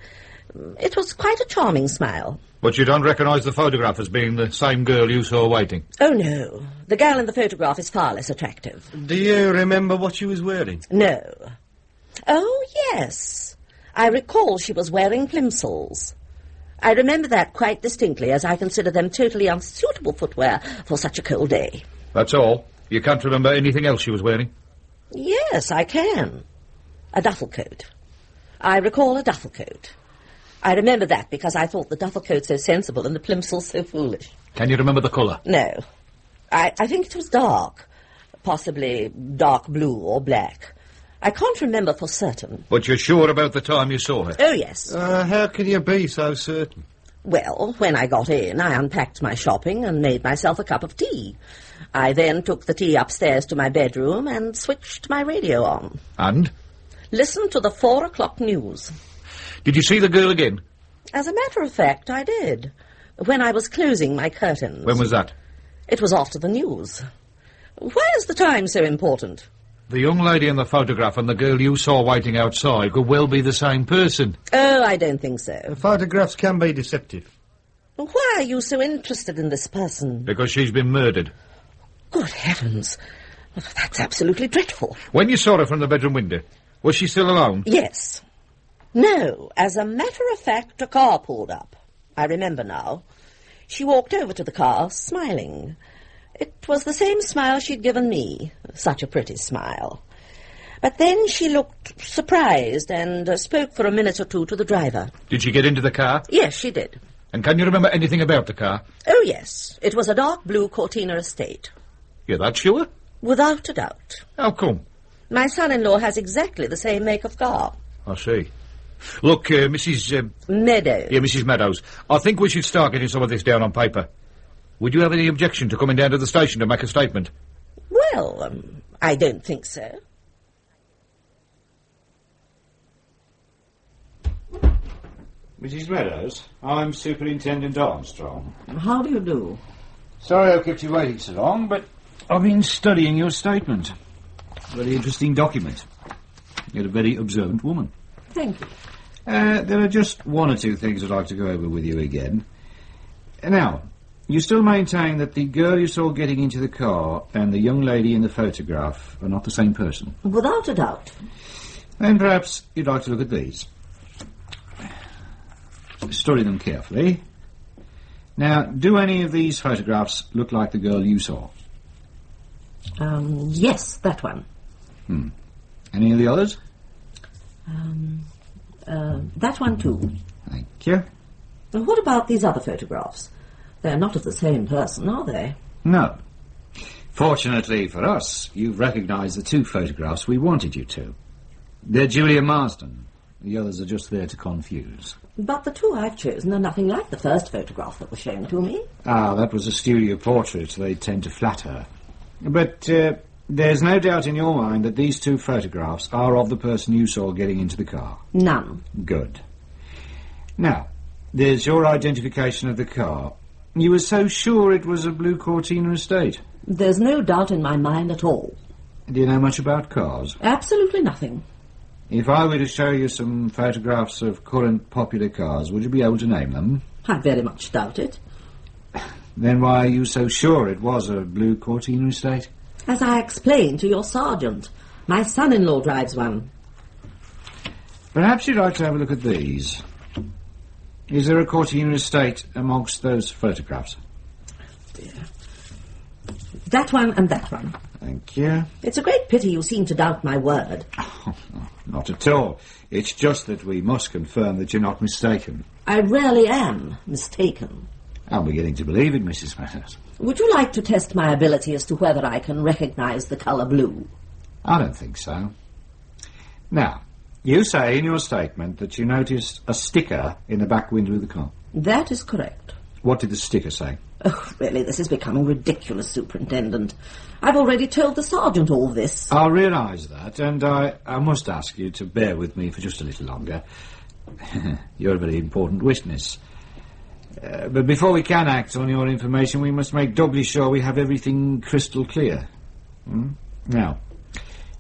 It was quite a charming smile. But you don't recognise the photograph as being the same girl you saw waiting? Oh, no. The girl in the photograph is far less attractive. Do you remember what she was wearing? No. Oh, yes. I recall she was wearing plimsolls. I remember that quite distinctly, as I consider them totally unsuitable footwear for such a cold day. That's all? You can't remember anything else she was wearing? Yes, I can. A duffel coat. I recall a duffel coat. I remember that because I thought the duffel coat so sensible and the plimsolls so foolish. Can you remember the colour? No. I think it was dark. Possibly dark blue or black. I can't remember for certain. But you're sure about the time you saw her? Oh, yes. How can you be so certain? Well, when I got in, I unpacked my shopping and made myself a cup of tea. I then took the tea upstairs to my bedroom and switched my radio on. And? Listened to the 4 o'clock news. Did you see the girl again? As a matter of fact, I did. When I was closing my curtains. When was that? It was after the news. Why is the time so important? The young lady in the photograph and the girl you saw waiting outside could well be the same person. Oh, I don't think so. The photographs can be deceptive. Why are you so interested in this person? Because she's been murdered. Good heavens. That's absolutely dreadful. When you saw her from the bedroom window, was she still alone? Yes. No, as a matter of fact, a car pulled up. I remember now. She walked over to the car, smiling. It was the same smile she'd given me. Such a pretty smile. But then she looked surprised and spoke for a minute or two to the driver. Did she get into the car? Yes, she did. And can you remember anything about the car? Oh, yes. It was a dark blue Cortina estate. You're that sure? Without a doubt. How come? My son-in-law has exactly the same make of car. I see. Look, Mrs... Meadows. Yeah, Mrs. Meadows. I think we should start getting some of this down on paper. Would you have any objection to coming down to the station to make a statement? Well, I don't think so. Mrs. Meadows, I'm Superintendent Armstrong. How do you do? Sorry I've kept you waiting so long, but I've been studying your statement. Very interesting document. You're a very observant woman. Thank you. There are just one or two things I'd like to go over with you again. Now, you still maintain that the girl you saw getting into the car and the young lady in the photograph are not the same person? Without a doubt. Then perhaps you'd like to look at these. Study them carefully. Now, do any of these photographs look like the girl you saw? Yes, that one. Any of the others? That one too. Thank you. And what about these other photographs? They're not of the same person, are they? No. Fortunately for us, you've recognised the two photographs we wanted you to. They're Julia Marsden. The others are just there to confuse. But the two I've chosen are nothing like the first photograph that was shown to me. Ah, that was a studio portrait. They tend to flatter. But there's no doubt in your mind that these two photographs are of the person you saw getting into the car? None. Good. Now, there's your identification of the car. You were so sure it was a blue Cortina estate? There's no doubt in my mind at all. Do you know much about cars? Absolutely nothing. If I were to show you some photographs of current popular cars, would you be able to name them? I very much doubt it. Then why are you so sure it was a blue Cortina estate? As I explained to your sergeant, my son-in-law drives one. Perhaps you'd like to have a look at these. Is there a Cortina estate amongst those photographs? Dear. That one and that one. Thank you. It's a great pity you seem to doubt my word. Oh, not at all. It's just that we must confirm that you're not mistaken. I rarely am mistaken. I'm beginning to believe it, Mrs. Meadows. Would you like to test my ability as to whether I can recognise the colour blue? I don't think so. Now, you say in your statement that you noticed a sticker in the back window of the car. That is correct. What did the sticker say? Oh, really, this is becoming ridiculous, Superintendent. I've already told the sergeant all this. I realise that, and I must ask you to bear with me for just a little longer. You're a very important witness. But before we can act on your information, we must make doubly sure we have everything crystal clear. Now,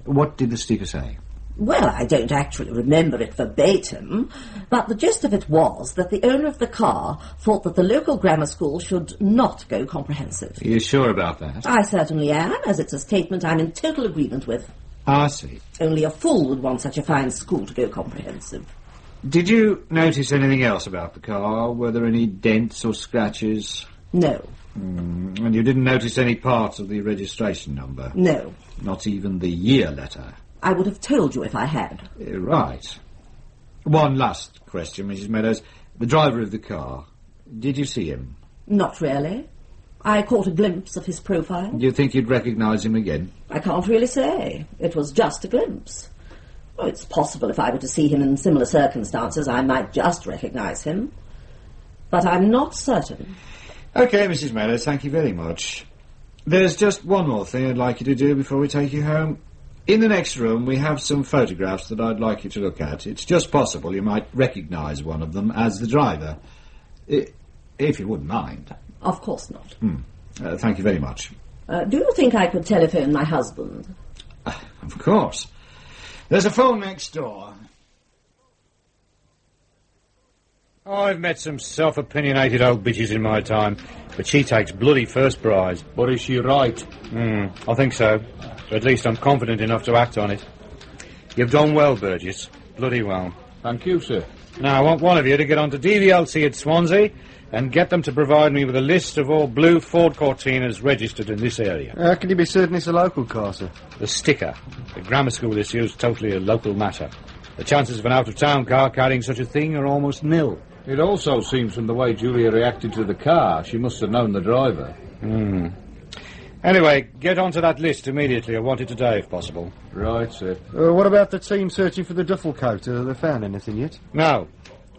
what did the sticker say? Well, I don't actually remember it verbatim, but the gist of it was that the owner of the car thought that the local grammar school should not go comprehensive. Are you sure about that? I certainly am, as it's a statement I'm in total agreement with. I see. Only a fool would want such a fine school to go comprehensive. Did you notice anything else about the car? Were there any dents or scratches? No. And you didn't notice any parts of the registration number? No. Not even the year letter? I would have told you if I had. Right. One last question, Mrs. Meadows. The driver of the car, did you see him? Not really. I caught a glimpse of his profile. Do you think you'd recognise him again? I can't really say. It was just a glimpse. Oh, it's possible if I were to see him in similar circumstances, I might just recognise him. But I'm not certain. OK, Mrs. Meadows, thank you very much. There's just one more thing I'd like you to do before we take you home. In the next room, we have some photographs that I'd like you to look at. It's just possible you might recognise one of them as the driver. If you wouldn't mind. Of course not. Thank you very much. Do you think I could telephone my husband? Of course. There's a phone next door. I've met some self-opinionated old bitches in my time, but she takes bloody first prize. But is she right? I think so. So at least I'm confident enough to act on it. You've done well, Burgess. Bloody well. Thank you, sir. Now, I want one of you to get on to DVLC at Swansea and get them to provide me with a list of all blue Ford Cortinas registered in this area. How can you be certain it's a local car, sir? The sticker. The grammar school issue is totally a local matter. The chances of an out-of-town car carrying such a thing are almost nil. It also seems from the way Julia reacted to the car, she must have known the driver. Anyway, get onto that list immediately. I want it today, if possible. Right, sir. What about the team searching for the duffel coat? Have they found anything yet? No.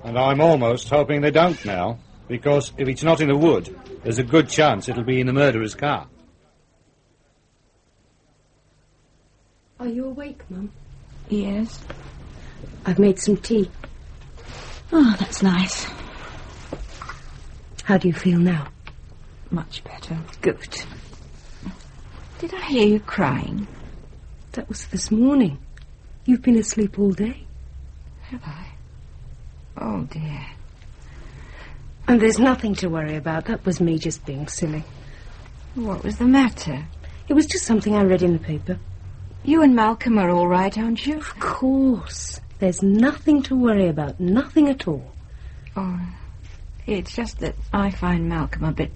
And I'm almost hoping they don't now, because if it's not in the wood, there's a good chance it'll be in the murderer's car. Are you awake, Mum? Yes. I've made some tea. Oh, that's nice. How do you feel now? Much better. Good. Did I hear you crying? That was this morning. You've been asleep all day. Have I? Oh, dear. And there's nothing to worry about. That was me just being silly. What was the matter? It was just something I read in the paper. You and Malcolm are all right, aren't you? Of course. There's nothing to worry about. Nothing at all. Oh, it's just that I find Malcolm a bit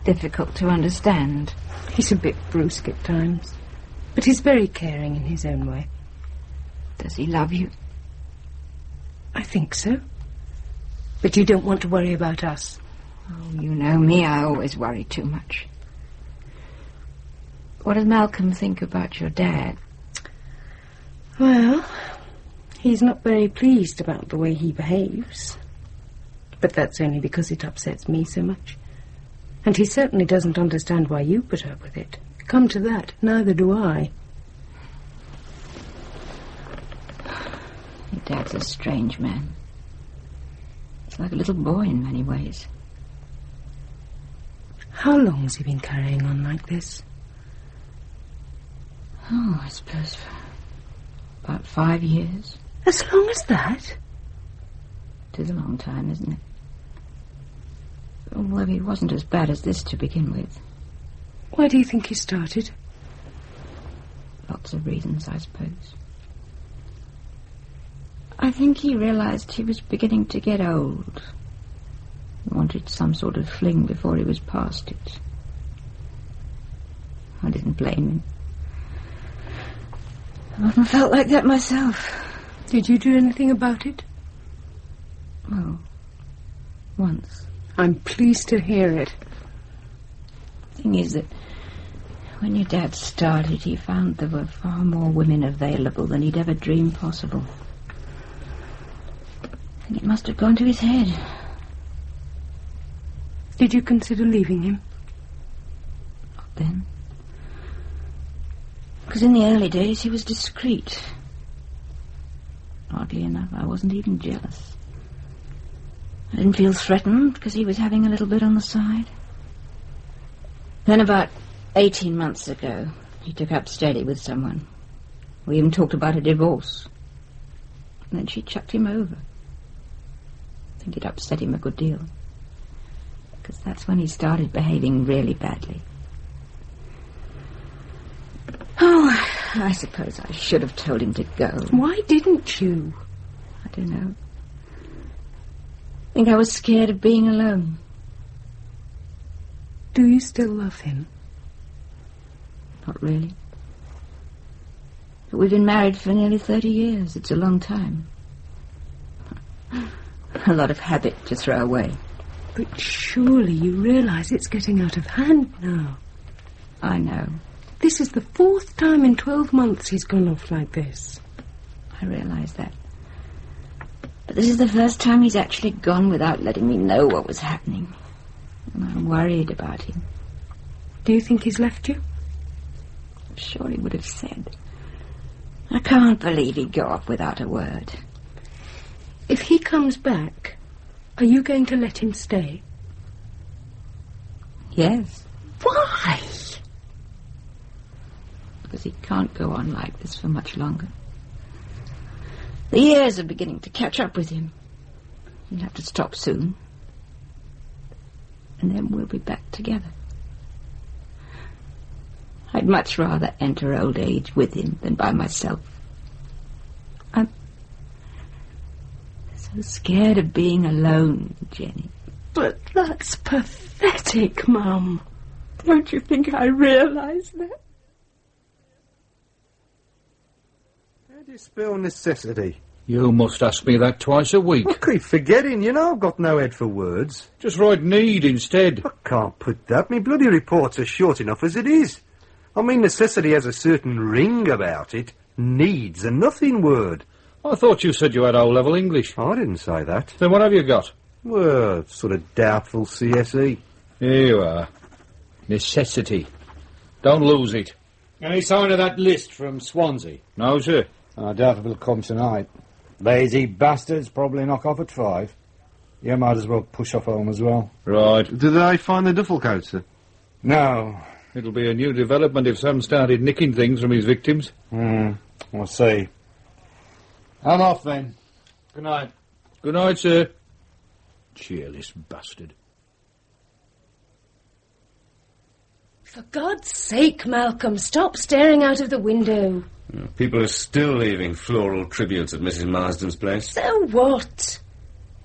difficult to understand. He's a bit brusque at times. But he's very caring in his own way. Does he love you? I think so. But you don't want to worry about us. Oh, you know me, I always worry too much. What does Malcolm think about your dad? Well, he's not very pleased about the way he behaves. But that's only because it upsets me so much. And he certainly doesn't understand why you put up with it. Come to that, neither do I. Your dad's a strange man. He's like a little boy in many ways. How long has he been carrying on like this? Oh, I suppose for about 5 years. As long as that? It is a long time, isn't it? Although he wasn't as bad as this to begin with. Why do you think he started? Lots of reasons, I suppose. I think he realized he was beginning to get old. He wanted some sort of fling before he was past it. I didn't blame him. I often felt like that myself. Did you do anything about it? Well, once. I'm pleased to hear it. The thing is that when your dad started, he found there were far more women available than he'd ever dreamed possible. I think it must have gone to his head. Did you consider leaving him? Not then. Because in the early days he was discreet. Oddly enough, I wasn't even jealous. I didn't feel threatened because he was having a little bit on the side. Then about 18 months ago, he took up steady with someone. We even talked about a divorce. And then she chucked him over. I think it upset him a good deal. Because that's when he started behaving really badly. Oh, I suppose I should have told him to go. Why didn't you? I don't know. I think I was scared of being alone. Do you still love him? Not really. But we've been married for nearly 30 years. It's a long time. A lot of habit to throw away. But surely you realise it's getting out of hand now. I know. This is the 4th time in 12 months he's gone off like this. I realise that. But this is the first time he's actually gone without letting me know what was happening. And I'm worried about him. Do you think he's left you? I'm sure he would have said. I can't believe he'd go off without a word. If he comes back, are you going to let him stay? Yes. Why? Because he can't go on like this for much longer. The years are beginning to catch up with him. He'll have to stop soon. And then we'll be back together. I'd much rather enter old age with him than by myself. I'm so scared of being alone, Jenny. But that's pathetic, Mum. Don't you think I realise that? How do you spell necessity? You must ask me that twice a week. I keep forgetting, you know I've got no head for words. Just write need instead. I can't put that. Me bloody reports are short enough as it is. I mean, necessity has a certain ring about it. Need's a nothing word. I thought you said you had O-level English. I didn't say that. Then what have you got? Well, sort of doubtful CSE. Here you are. Necessity. Don't lose it. Any sign of that list from Swansea? No, sir. I doubt it will come tonight. Lazy bastards probably knock off at 5. You might as well push off home as well. Right. Did they find the duffel coat, sir? No. It'll be a new development if Sam started nicking things from his victims. We'll see. I'm off then. Good night. Good night, sir. Cheerless bastard. For God's sake, Malcolm, stop staring out of the window. People are still leaving floral tributes at Mrs. Marsden's place. So what?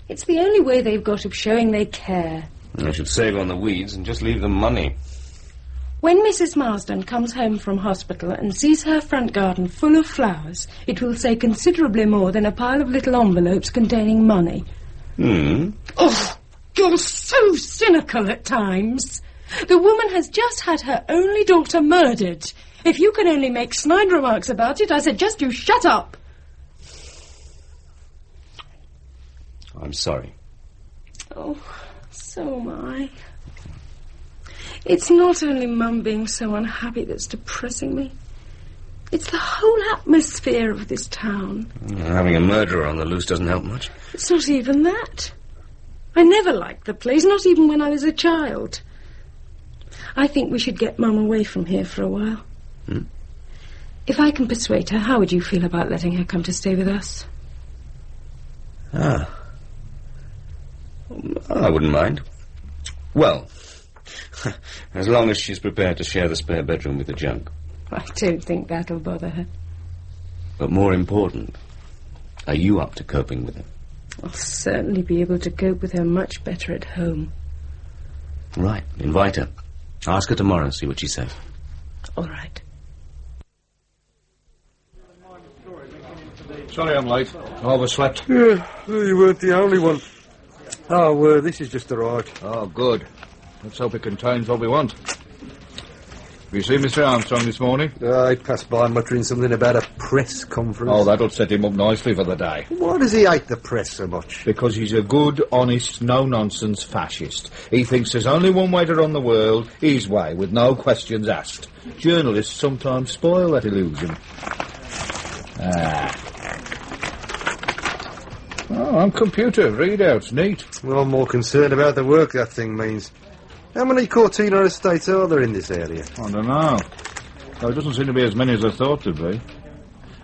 It's the only way they've got of showing they care. I should save on the weeds and just leave them money. When Mrs. Marsden comes home from hospital and sees her front garden full of flowers, it will say considerably more than a pile of little envelopes containing money. Oh, you're so cynical at times. The woman has just had her only daughter murdered. If you can only make snide remarks about it, I suggest you shut up. I'm sorry. Oh, so am I. It's not only Mum being so unhappy that's depressing me. It's the whole atmosphere of this town. Having a murderer on the loose doesn't help much. It's not even that. I never liked the place, not even when I was a child. I think we should get Mum away from here for a while. If I can persuade her, how would you feel about letting her come to stay with us? I wouldn't mind. Well, as long as she's prepared to share the spare bedroom with the junk. I don't think that'll bother her. But more important, are you up to coping with it? I'll certainly be able to cope with her much better at home. Right, invite her. Ask her tomorrow, see what she says. All right. Sorry I'm late. I overslept. Yeah, you weren't the only one. Oh, this is just arrived. Oh, good. Let's hope it contains what we want. Have you seen Mr. Armstrong this morning? I passed by muttering something about a press conference. Oh, that'll set him up nicely for the day. Why does he hate the press so much? Because he's a good, honest, no-nonsense fascist. He thinks there's only one way to run the world, his way, with no questions asked. Journalists sometimes spoil that illusion. Oh, on computer, readouts, neat. Well, I'm more concerned about the work that thing means. How many Cortina estates are there in this area? I don't know. There doesn't seem to be as many as I thought there'd be.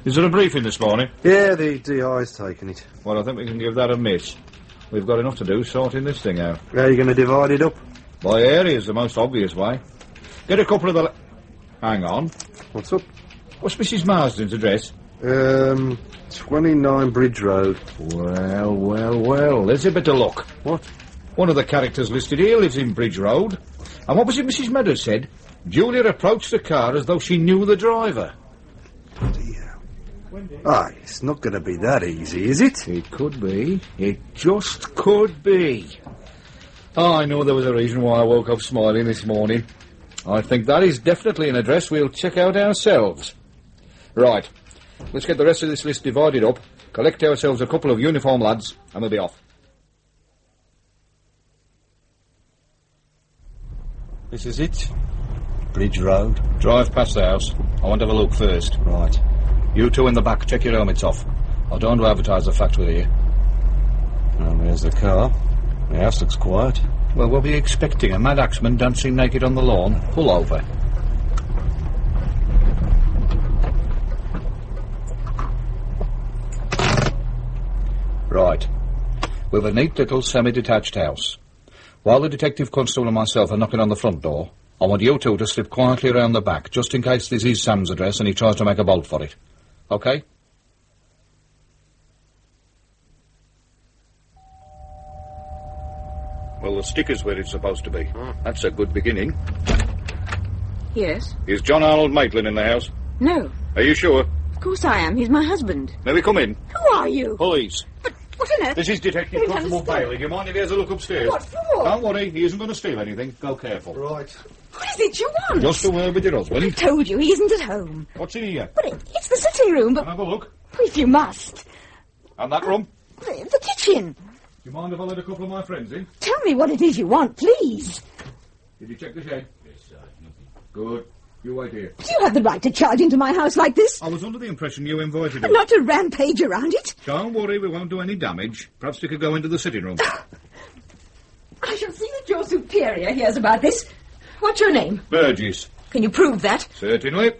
Is there a briefing this morning? Yeah, the DI's taken it. Well, I think we can give that a miss. We've got enough to do sorting this thing out. How are you going to divide it up? By area is the most obvious way. Get a couple of the... Hang on. What's up? What's Mrs. Marsden's address? 29 Bridge Road. Well. There's a bit of luck. What? One of the characters listed here lives in Bridge Road. And what was it Mrs. Meadows said? Julia approached the car as though she knew the driver. Ah, it's not going to be that easy, is it? It could be. It just could be. Oh, I know there was a reason why I woke up smiling this morning. I think that is definitely an address we'll check out ourselves. Right. Let's get the rest of this list divided up, collect ourselves a couple of uniform lads, and we'll be off. This is it? Bridge Road? Drive past the house. I want to have a look first. Right. You two in the back, check your helmets off. I don't want to advertise the fact with you. And there's the car. The house looks quiet. Well, we'll be expecting a mad axeman dancing naked on the lawn. Pull over. Right. We've a neat little semi-detached house. While the detective constable and myself are knocking on the front door, I want you two to slip quietly around the back, just in case this is Sam's address and he tries to make a bolt for it. OK? Well, the sticker's where it's supposed to be. That's a good beginning. Yes? Is John Arnold Maitland in the house? No. Are you sure? Of course I am. He's my husband. May we come in? Who are you? Police. But what on earth? This is Detective Constable Bailey. Do you mind if he has a look upstairs? What for? Don't worry, he isn't going to steal anything. Go careful. Right. What is it you want? Just a word with your husband. I told you, he isn't at home. What's in here? But it's the sitting room, but... Have a look. If you must. And that room? The kitchen. Do you mind if I let a couple of my friends in? Tell me what it is you want, please. Did you check the shed? Yes, sir. Good. You wait here. Do you have the right to charge into my house like this? I was under the impression you invited us. Not to rampage around it. Don't worry, we won't do any damage. Perhaps we could go into the sitting room. I shall see that your superior hears about this. What's your name? Burgess. Can you prove that? Certainly.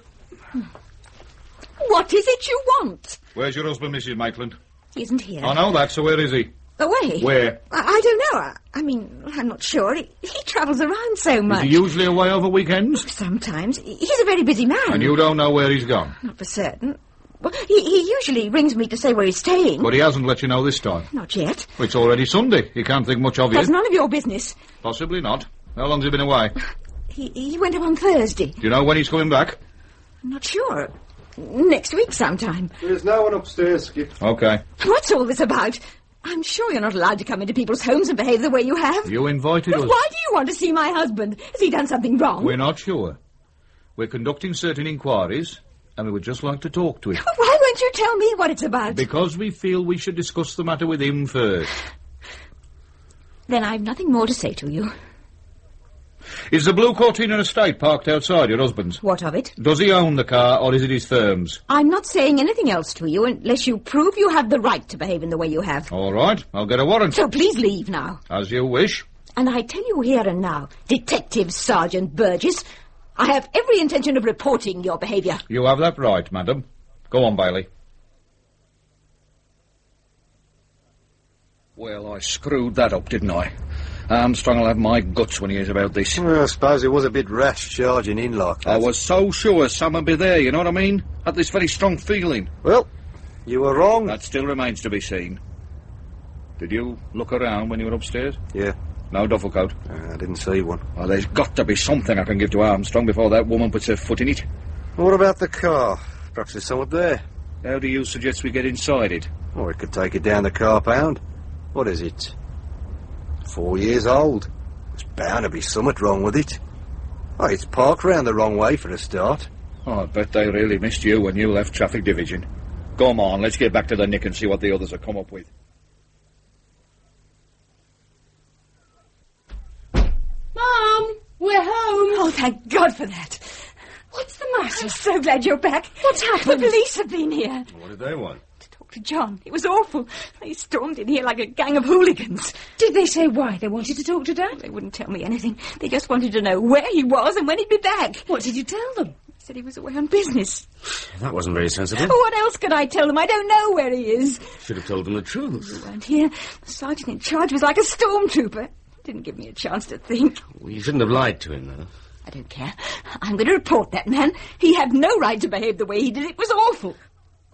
What is it you want? Where's your husband, Mrs. Maitland? He isn't here. I know that, so where is he? Away. Where? I don't know. I mean, I'm not sure. He travels around so much. Is he usually away over weekends? Sometimes. He's a very busy man. And you don't know where he's gone? Not for certain. Well, he usually rings me to say where he's staying. But he hasn't let you know this time? Not yet. Well, it's already Sunday. He can't think much of you. That's none of your business. Possibly not. How long's he been away? He went up on Thursday. Do you know when he's coming back? I'm not sure. Next week sometime. There's no one upstairs, Skip. OK. What's all this about? I'm sure you're not allowed to come into people's homes and behave the way you have. You invited us. Why do you want to see my husband? Has he done something wrong? We're not sure. We're conducting certain inquiries, and we would just like to talk to him. Why won't you tell me what it's about? Because we feel we should discuss the matter with him first. Then I've nothing more to say to you. Is the Blue Cortina estate parked outside your husband's? What of it? Does he own the car, or is it his firm's? I'm not saying anything else to you unless you prove you have the right to behave in the way you have. All right, I'll get a warrant. So please leave now. As you wish. And I tell you here and now, Detective Sergeant Burgess, I have every intention of reporting your behaviour. You have that right, madam. Go on, Bailey. Well, I screwed that up, didn't I? Armstrong will have my guts when he hears about this. Well, I suppose it was a bit rash charging in like that. I was so sure Sam would be there, you know what I mean? Had this very strong feeling. Well, you were wrong. That still remains to be seen. Did you look around when you were upstairs? Yeah. No duffel coat? I didn't see one. Well, there's got to be something I can give to Armstrong before that woman puts her foot in it. What about the car? Perhaps there's someone there. How do you suggest we get inside it? Or it could take it down the car pound. What is it? 4 years old. There's bound to be something wrong with it. Oh, it's parked round the wrong way for a start. Oh, I bet they really missed you when you left traffic division. Come on, let's get back to the nick and see what the others have come up with. Mom, we're home. Oh, thank God for that. What's the matter? I'm so glad you're back. What's happened? The police have been here. What did they want? To talk to John. It was awful. They stormed in here like a gang of hooligans. Did they say why they wanted to talk to Dad? They wouldn't tell me anything. They just wanted to know where he was and when he'd be back. What did you tell them? said he was away on business. That wasn't very sensible. What else could I tell them? I don't know where he is. Should have told them the truth. You weren't here. The sergeant in charge was like a stormtrooper. Didn't give me a chance to think. Well, you shouldn't have lied to him, though. I don't care. I'm going to report that man. He had no right to behave the way he did. It was awful.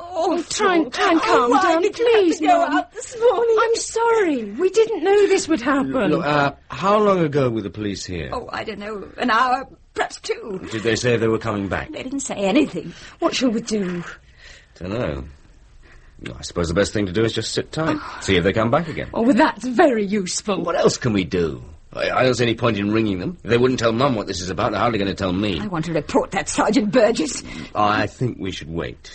Oh, try and calm down, please, Mum. This morning? I'm sorry. We didn't know this would happen. Look, how long ago were the police here? Oh, I don't know. An hour, perhaps 2. Did they say they were coming back? They didn't say anything. What shall we do? Don't know. I suppose the best thing to do is just sit tight. See if they come back again. Oh, well, that's very useful. What else can we do? I don't see any point in ringing them. If they wouldn't tell Mum what this is about, they're hardly going to tell me. I want to report that Sergeant Burgess. I think we should wait.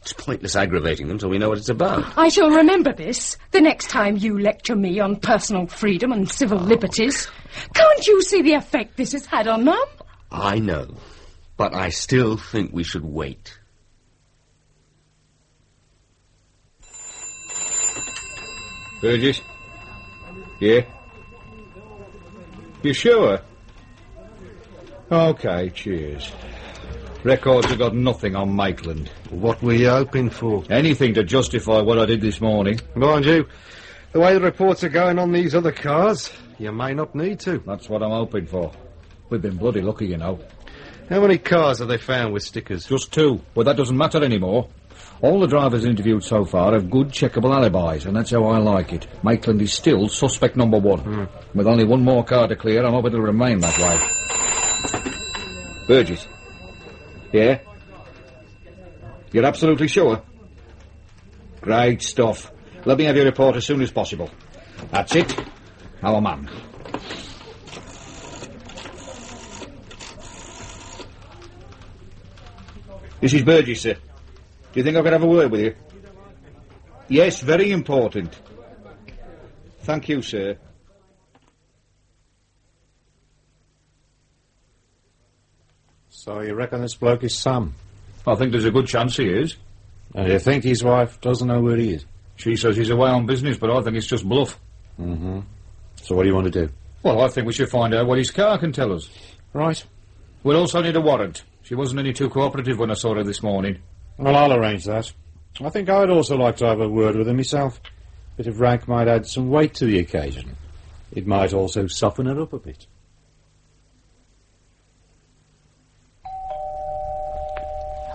It's pointless aggravating them till we know what it's about. I shall remember this the next time you lecture me on personal freedom and civil liberties. Can't you see the effect this has had on Mum? I know, but I still think we should wait. Burgess? Yeah? You sure? OK, cheers. Records have got nothing on Maitland. What were you hoping for? Anything to justify what I did this morning. Mind you, the way the reports are going on these other cars, you may not need to. That's what I'm hoping for. We've been bloody lucky, you know. How many cars have they found with stickers? Just 2, but that doesn't matter anymore. All the drivers interviewed so far have good, checkable alibis, and that's how I like it. Maitland is still suspect number 1. With only one more car to clear, I'm hoping it'll remain that way. Burgess? Yeah? You're absolutely sure? Great stuff. Let me have your report as soon as possible. That's it. Our man. This is Burgess, sir. Do you think I could have a word with you? Yes, very important. Thank you, sir. So you reckon this bloke is Sam? I think there's a good chance he is. And you think his wife doesn't know where he is? She says he's away on business, but I think it's just bluff. Mm-hmm. So what do you want to do? Well, I think we should find out what his car can tell us. Right. We'll also need a warrant. She wasn't any too cooperative when I saw her this morning. Well, I'll arrange that. I think I'd also like to have a word with her myself. Bit of rank might add some weight to the occasion. It might also soften her up a bit.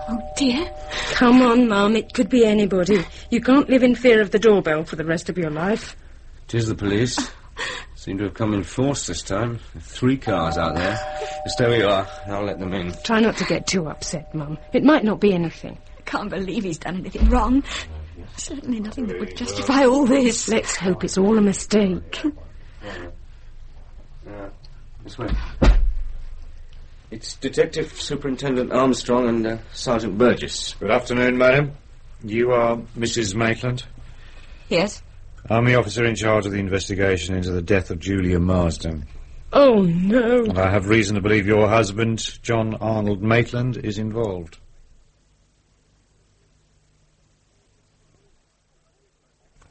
Oh, dear. Come on, Mum, it could be anybody. You can't live in fear of the doorbell for the rest of your life. It is the police. Seem to have come in force this time. 3 cars out there. Stay where you are. I'll let them in. Try not to get too upset, Mum. It might not be anything. I can't believe he's done anything wrong. Certainly nothing that would justify all this. Let's hope it's all a mistake. This way. It's Detective Superintendent Armstrong and Sergeant Burgess. Good afternoon, madam. You are Mrs. Maitland? Yes. I'm the officer in charge of the investigation into the death of Julia Marsden. Oh, no. And I have reason to believe your husband, John Arnold Maitland, is involved.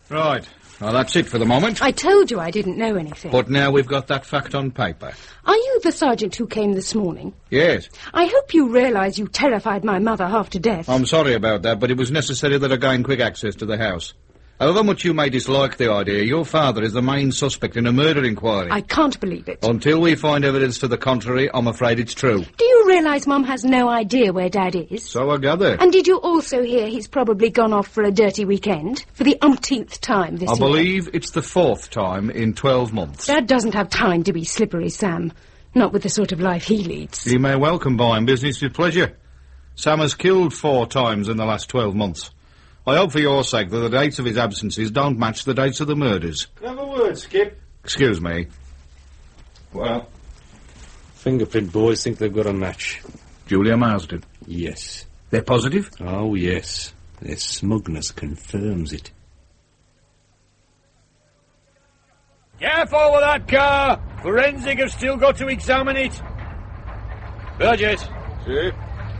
Right. Well, that's it for the moment. I told you I didn't know anything. But now we've got that fact on paper. Are you the sergeant who came this morning? Yes. I hope you realise you terrified my mother half to death. I'm sorry about that, but it was necessary that I gain quick access to the house. However much you may dislike the idea, your father is the main suspect in a murder inquiry. I can't believe it. Until we find evidence to the contrary, I'm afraid it's true. Do you realise Mum has no idea where Dad is? So I gather. And did you also hear he's probably gone off for a dirty weekend? For the umpteenth time this year? I believe it's the 4th time in 12 months. Dad doesn't have time to be slippery, Sam. Not with the sort of life he leads. He may well combine business with pleasure. Sam has killed 4 times in the last 12 months. I hope for your sake that the dates of his absences don't match the dates of the murders. Can I have a word, Skip? Excuse me. Well, fingerprint boys think they've got a match. Julia Marsden? Yes. They're positive? Oh, yes. Their smugness confirms it. Careful with that car! Forensic have still got to examine it. Burgess. See?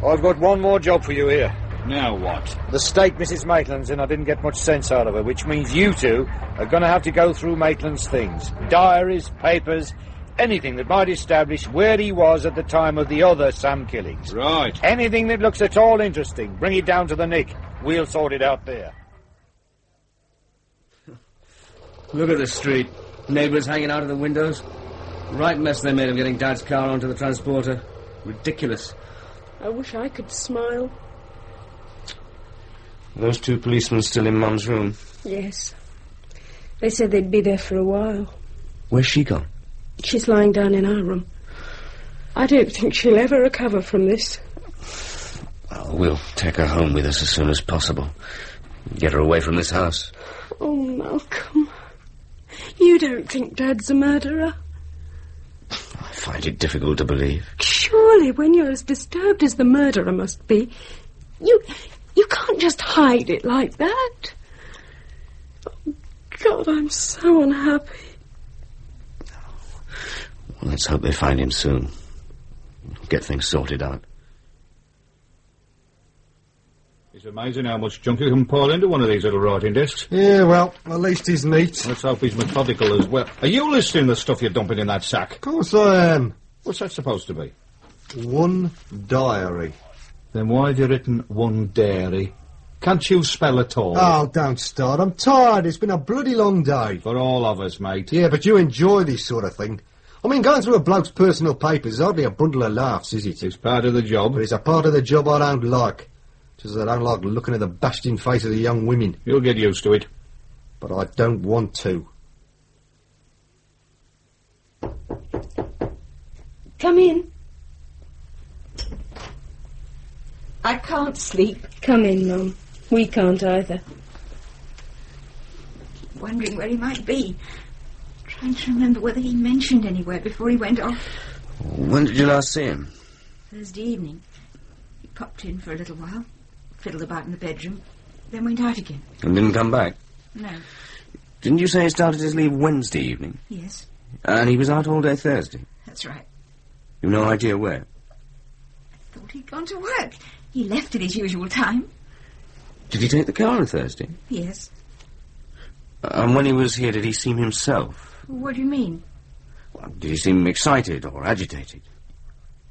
I've got one more job for you here. Now what? The state Mrs. Maitland's in, I didn't get much sense out of her, which means you two are going to have to go through Maitland's things. Diaries, papers, Anything that might establish where he was at the time of the other Sam killings. Right. Anything that looks at all interesting. Bring it down to the Nick. We'll sort it out there. Look at the street. Neighbours hanging out of the windows. Right mess they made of getting Dad's car onto the transporter. Ridiculous. I wish I could smile. Those two policemen still in Mum's room? Yes. They said they'd be there for a while. Where's she gone? She's lying down in our room. I don't think she'll ever recover from this. Well, we'll take her home with us as soon as possible. Get her away from this house. Oh, Malcolm. You don't think Dad's a murderer? I find it difficult to believe. Surely, when you're as disturbed as the murderer must be, you can't just hide it like that. Oh, God, I'm so unhappy. Well, let's hope they find him soon. Get things sorted out. It's amazing how much junk you can pour into one of these little writing desks. Yeah, well, at least he's neat. Let's hope he's methodical as well. Are you listening to the stuff you're dumping in that sack? Of course I am. What's that supposed to be? One diary. Then why have you written one dairy? Can't you spell at all? Oh, don't start. I'm tired. It's been a bloody long day. For all of us, mate. Yeah, but you enjoy this sort of thing. I mean, going through a bloke's personal papers is hardly a bundle of laughs, is it? It's part of the job. But it's a part of the job I don't like. Just as I don't like looking at the bashed-in face of the young women. You'll get used to it. But I don't want to. Come in. I can't sleep. Come in, Mum. We can't either. Wondering where he might be. Trying to remember whether he mentioned anywhere before he went off. When did you last see him? Thursday evening. He popped in for a little while, fiddled about in the bedroom, then went out again. And didn't come back? No. Didn't you say he started his leave Wednesday evening? Yes. And he was out all day Thursday? That's right. You've no idea where? I thought he'd gone to work. He left at his usual time. Did he take the car on Thursday? Yes. And when he was here, did he seem himself? What do you mean? Well, did he seem excited or agitated?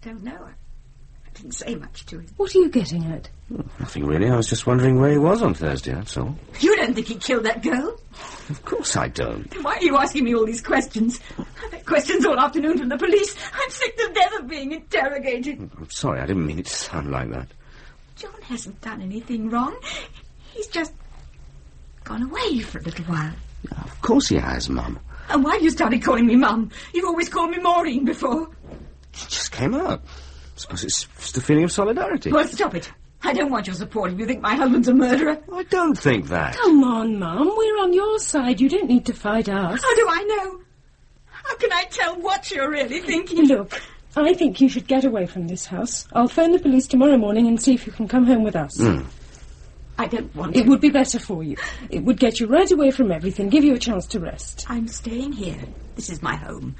Don't know. I didn't say much to him. What are you getting at? Nothing really. I was just wondering where he was on Thursday, that's all. You don't think he killed that girl? Of course I don't. Then why are you asking me all these questions? I've had questions all afternoon from the police. I'm sick to death of being interrogated. I'm sorry, I didn't mean it to sound like that. John hasn't done anything wrong. He's just gone away for a little while. Of course he has, Mum. And why you started calling me Mum? You've always called me Maureen before. It just came up. I suppose it's just a feeling of solidarity. Well, stop it. I don't want your support if you think my husband's a murderer. I don't think that. Come on, Mum. We're on your side. You don't need to fight us. How do I know? How can I tell what you're really thinking? Look, I think you should get away from this house. I'll phone the police tomorrow morning and see if you can come home with us. I don't want to. It would be better for you. It would get you right away from everything, give you a chance to rest. I'm staying here. This is my home.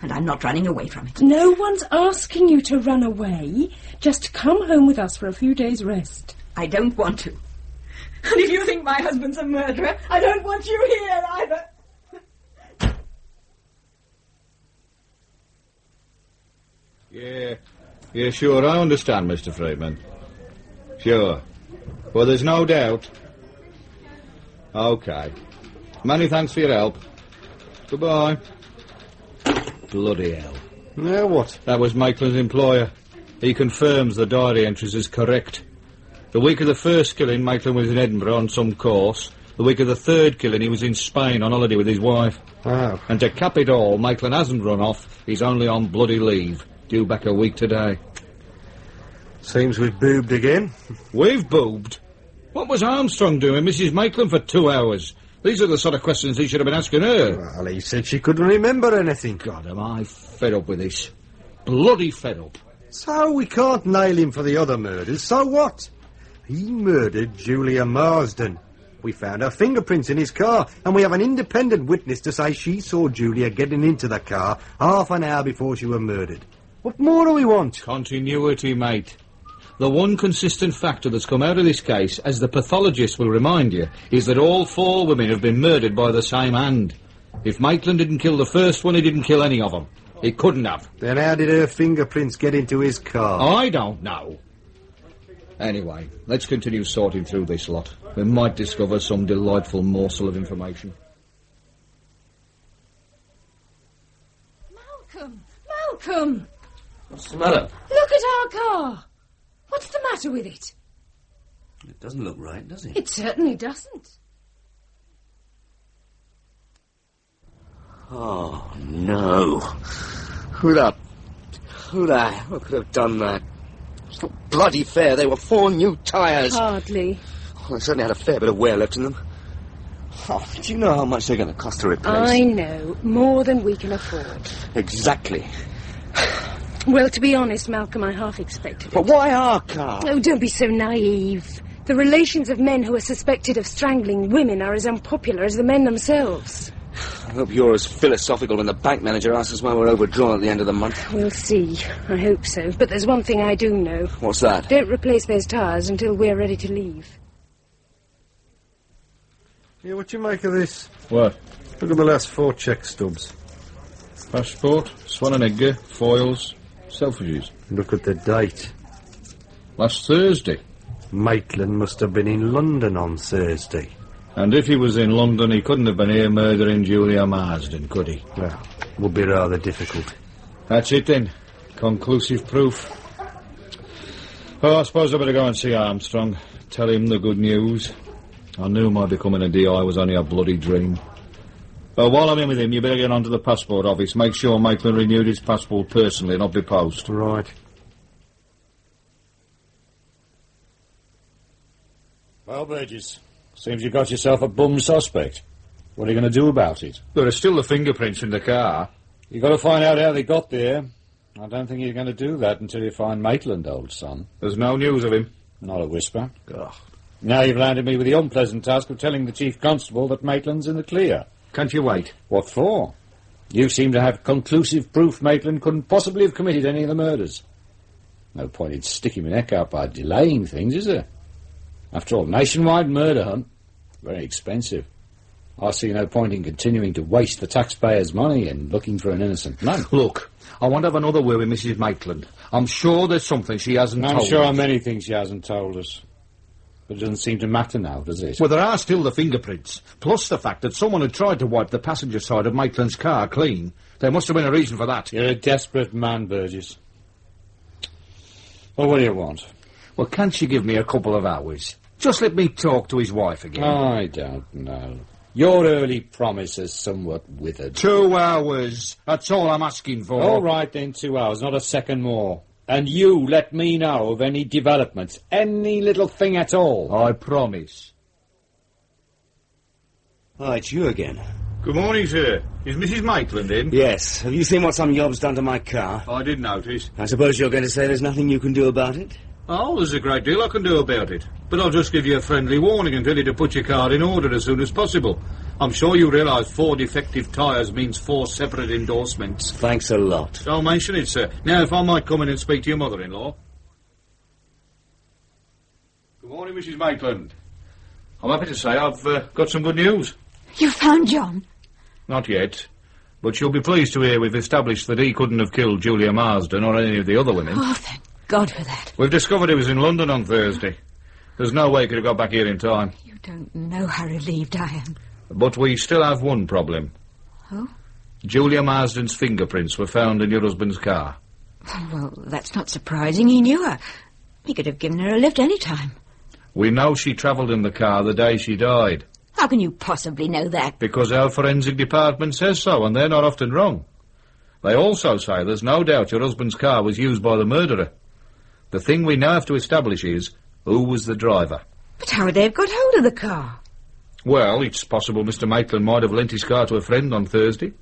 And I'm not running away from it. No one's asking you to run away. Just come home with us for a few days' rest. I don't want to. And if you think my husband's a murderer, I don't want you here either. Yeah, sure, I understand, Mr. Freeman. Sure. Well, there's no doubt. OK. Many thanks for your help. Goodbye. Bloody hell. Now what? That was Maitland's employer. He confirms the diary entries is correct. The week of the first killing, Maitland was in Edinburgh on some course. The week of the third killing, he was in Spain on holiday with his wife. Oh. And to cap it all, Maitland hasn't run off. He's only on bloody leave. Due back a week today. Seems we've boobed again. We've boobed? What was Armstrong doing, Mrs. Maitland, for 2 hours? These are the sort of questions he should have been asking her. Well, he said she couldn't remember anything. God, am I fed up with this. Bloody fed up. So we can't nail him for the other murders, so what? He murdered Julia Marsden. We found her fingerprints in his car, and we have an independent witness to say she saw Julia getting into the car half an hour before she was murdered. What more do we want? Continuity, mate. The one consistent factor that's come out of this case, as the pathologist will remind you, is that all 4 women have been murdered by the same hand. If Maitland didn't kill the first one, he didn't kill any of them. He couldn't have. Then how did her fingerprints get into his car? I don't know. Anyway, let's continue sorting through this lot. We might discover some delightful morsel of information. Malcolm! What's the matter? Look at our car! What's the matter with it? It doesn't look right, does it? It certainly doesn't. Oh, no. Who could have done that? It's not bloody fair. They were 4 new tyres. Hardly. Well, they certainly had a fair bit of wear left in them. Oh, do you know how much they're going to cost to replace? I know. More than we can afford. Exactly. Well, to be honest, Malcolm, I half expected it. But why our car? Oh, don't be so naive. The relations of men who are suspected of strangling women are as unpopular as the men themselves. I hope you're as philosophical when the bank manager asks us why we're overdrawn at the end of the month. We'll see. I hope so. But there's one thing I do know. What's that? Don't replace those tyres until we're ready to leave. Yeah, what do you make of this? What? Look at the last 4 cheque stubs. Passport, Swan and Edgar, foils, selfridges. Look at the date. Last Thursday. Maitland must have been in London on Thursday. And if he was in London, he couldn't have been here murdering Julia Marsden, could he? Well, would be rather difficult. That's it then. Conclusive proof. Oh, I suppose I better go and see Armstrong. Tell him the good news. I knew my becoming a DI was only a bloody dream. While I'm in with him, you better get on to the passport office. Make sure Maitland renewed his passport personally, not by post. Right. Well, Burgess, seems you got yourself a bum suspect. What are you going to do about it? There are still the fingerprints in the car. You've got to find out how they got there. I don't think you're going to do that until you find Maitland, old son. There's no news of him. Not a whisper. Ugh. Now you've landed me with the unpleasant task of telling the Chief Constable that Maitland's in the clear. Can't you wait? What for? You seem to have conclusive proof Maitland couldn't possibly have committed any of the murders. No point in sticking my neck out by delaying things, is there? After all, nationwide murder hunt, very expensive. I see no point in continuing to waste the taxpayers' money and looking for an innocent man. Look, I want to have another word with Mrs. Maitland. I'm sure there's something she hasn't told us. I'm sure many things she hasn't told us. But it doesn't seem to matter now, does it? Well, there are still the fingerprints, plus the fact that someone had tried to wipe the passenger side of Maitland's car clean. There must have been a reason for that. You're a desperate man, Burgess. Well, what do you want? Well, can't you give me a couple of hours? Just let me talk to his wife again. I don't know. Your early promise has somewhat withered. 2 hours. That's all I'm asking for. All right, then, 2 hours, not a second more. And you let me know of any developments, any little thing at all. I promise. Oh, it's you again. Good morning, sir. Is Mrs. Maitland in? Yes. Have you seen what some yob's done to my car? I did notice. I suppose you're going to say there's nothing you can do about it? Oh, there's a great deal I can do about it. But I'll just give you a friendly warning and tell you to put your car in order as soon as possible. I'm sure you realise 4 defective tyres means 4 separate endorsements. Thanks a lot. Don't mention it, sir. Now, if I might come in and speak to your mother-in-law. Good morning, Mrs. Maitland. I'm happy to say I've got some good news. You found John? Not yet. But you'll be pleased to hear we've established that he couldn't have killed Julia Marsden or any of the other women. Oh, thank God for that. We've discovered he was in London on Thursday. There's no way he could have got back here in time. You don't know how relieved I am. But we still have one problem. Oh? Julia Marsden's fingerprints were found in your husband's car. Well, that's not surprising. He knew her. He could have given her a lift any time. We know she travelled in the car the day she died. How can you possibly know that? Because our forensic department says so, and they're not often wrong. They also say there's no doubt your husband's car was used by the murderer. The thing we now have to establish is who was the driver. But how would they have got hold of the car? Well, it's possible Mr. Maitland might have lent his car to a friend on Thursday.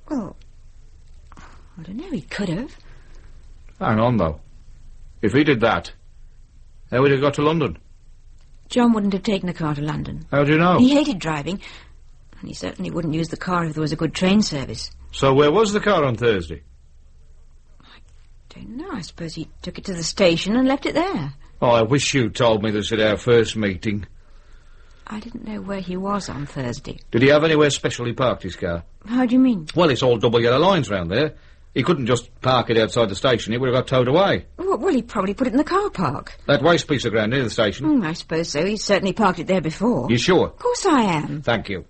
Well, I don't know, he could have. Hang on, though. If he did that, how would he have got to London? John wouldn't have taken the car to London. How do you know? He hated driving, and he certainly wouldn't use the car if there was a good train service. So where was the car on Thursday? I don't know. I suppose he took it to the station and left it there. Oh, I wish you'd told me this at our first meeting. I didn't know where he was on Thursday. Did he have anywhere specially parked his car? How do you mean? Well, it's all double yellow lines round there. He couldn't just park it outside the station. It would have got towed away. Well, he probably put it in the car park. That waste piece of ground near the station. I suppose so. He's certainly parked it there before. You sure? Of course I am. Thank you.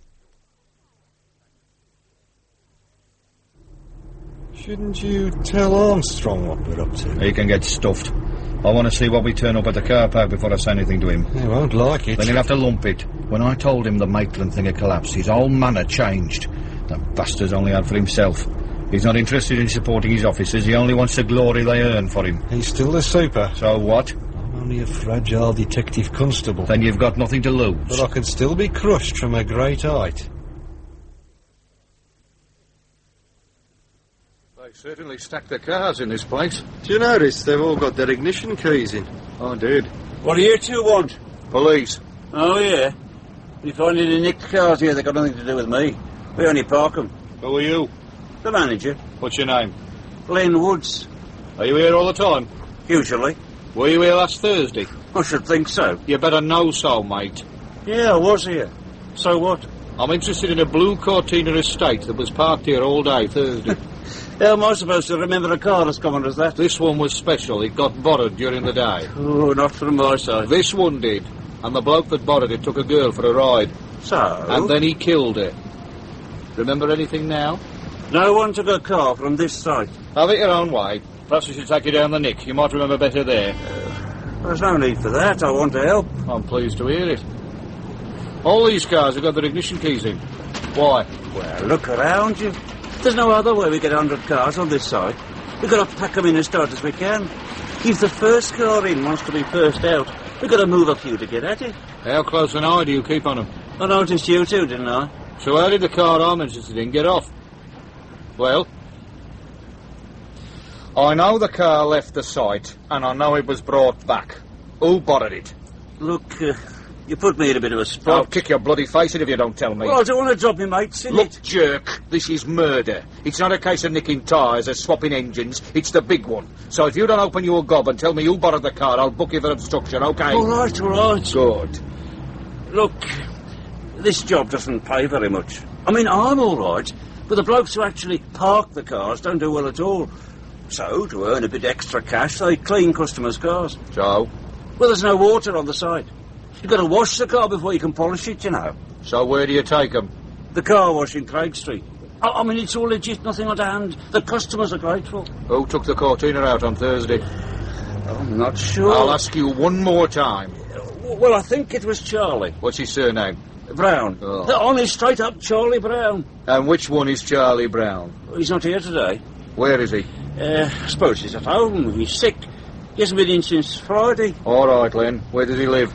Shouldn't you tell Armstrong what we're up to? He can get stuffed. I want to see what we turn up at the car park before I say anything to him. He won't like it. Then he'll have to lump it. When I told him the Maitland thing had collapsed, his whole manner changed. That bastard's only out for himself. He's not interested in supporting his officers. He only wants the glory they earn for him. He's still the super. So what? I'm only a fragile detective constable. Then you've got nothing to lose. But I could still be crushed from a great height. They certainly stacked the cars in this place. Do you notice they've all got their ignition keys in? I did. What do you two want? Police. Oh, yeah? You find any nicked cars here? They've got nothing to do with me. We only park them. Who are you? The manager. What's your name? Glenn Woods. Are you here all the time? Usually. Were you here last Thursday? I should think so. You better know so, mate. Yeah, I was here. So what? I'm interested in a blue Cortina estate that was parked here all day Thursday. How am I supposed to remember a car as common as that? This one was special. It got borrowed during the day. Oh, not from my side. This one did. And the bloke that borrowed it took a girl for a ride. So? And then he killed her. Remember anything now? No one took a car from this site. Have it your own way. Perhaps we should take you down the nick. You might remember better there. There's no need for that. I want to help. I'm pleased to hear it. All these cars have got their ignition keys in. Why? Well, look around you. There's no other way we get 100 cars on this side. We've got to pack them in as tight as we can. If the first car in wants to be first out, we've got to move a few to get at it. How close an eye do you keep on them? I noticed you too, didn't I? So how did the car I'm interested in get off? Well, I know the car left the site, and I know it was brought back. Who borrowed it? Look, you put me in a bit of a spot. I'll kick your bloody face in if you don't tell me. Well, I don't want to drop you, mate. Silly. Look, jerk, this is murder. It's not a case of nicking tyres or swapping engines. It's the big one. So if you don't open your gob and tell me who borrowed the car, I'll book you for obstruction, OK? All right, all right. Good. Look, this job doesn't pay very much. I mean, I'm all right, but the blokes who actually park the cars don't do well at all. So, to earn a bit extra cash, they clean customers' cars. So? Well, there's no water on the side. You've got to wash the car before you can polish it, you know. So where do you take them? The car wash in Craig Street. I mean, it's all legit, nothing underhand. The customers are grateful. Who took the Cortina out on Thursday? I'm not sure. I'll ask you one more time. Well, I think it was Charlie. What's his surname? Brown. Oh. Only straight up Charlie Brown. And which one is Charlie Brown? He's not here today. Where is he? I suppose he's at home. He's sick. He hasn't been in since Friday. All right, Len. Where does he live?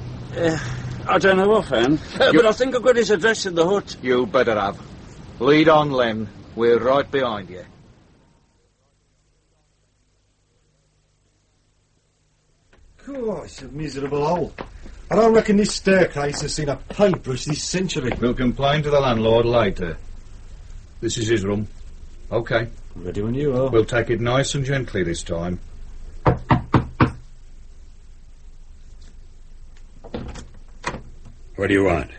I don't know offhand. But I think I've got his address in the hut. You better have. Lead on, Len. We're right behind you. Oh, it's a miserable hole. I don't reckon this staircase has seen a paintbrush this century. We'll complain to the landlord later. This is his room. OK. Ready when you are. We'll take it nice and gently this time. What do you want?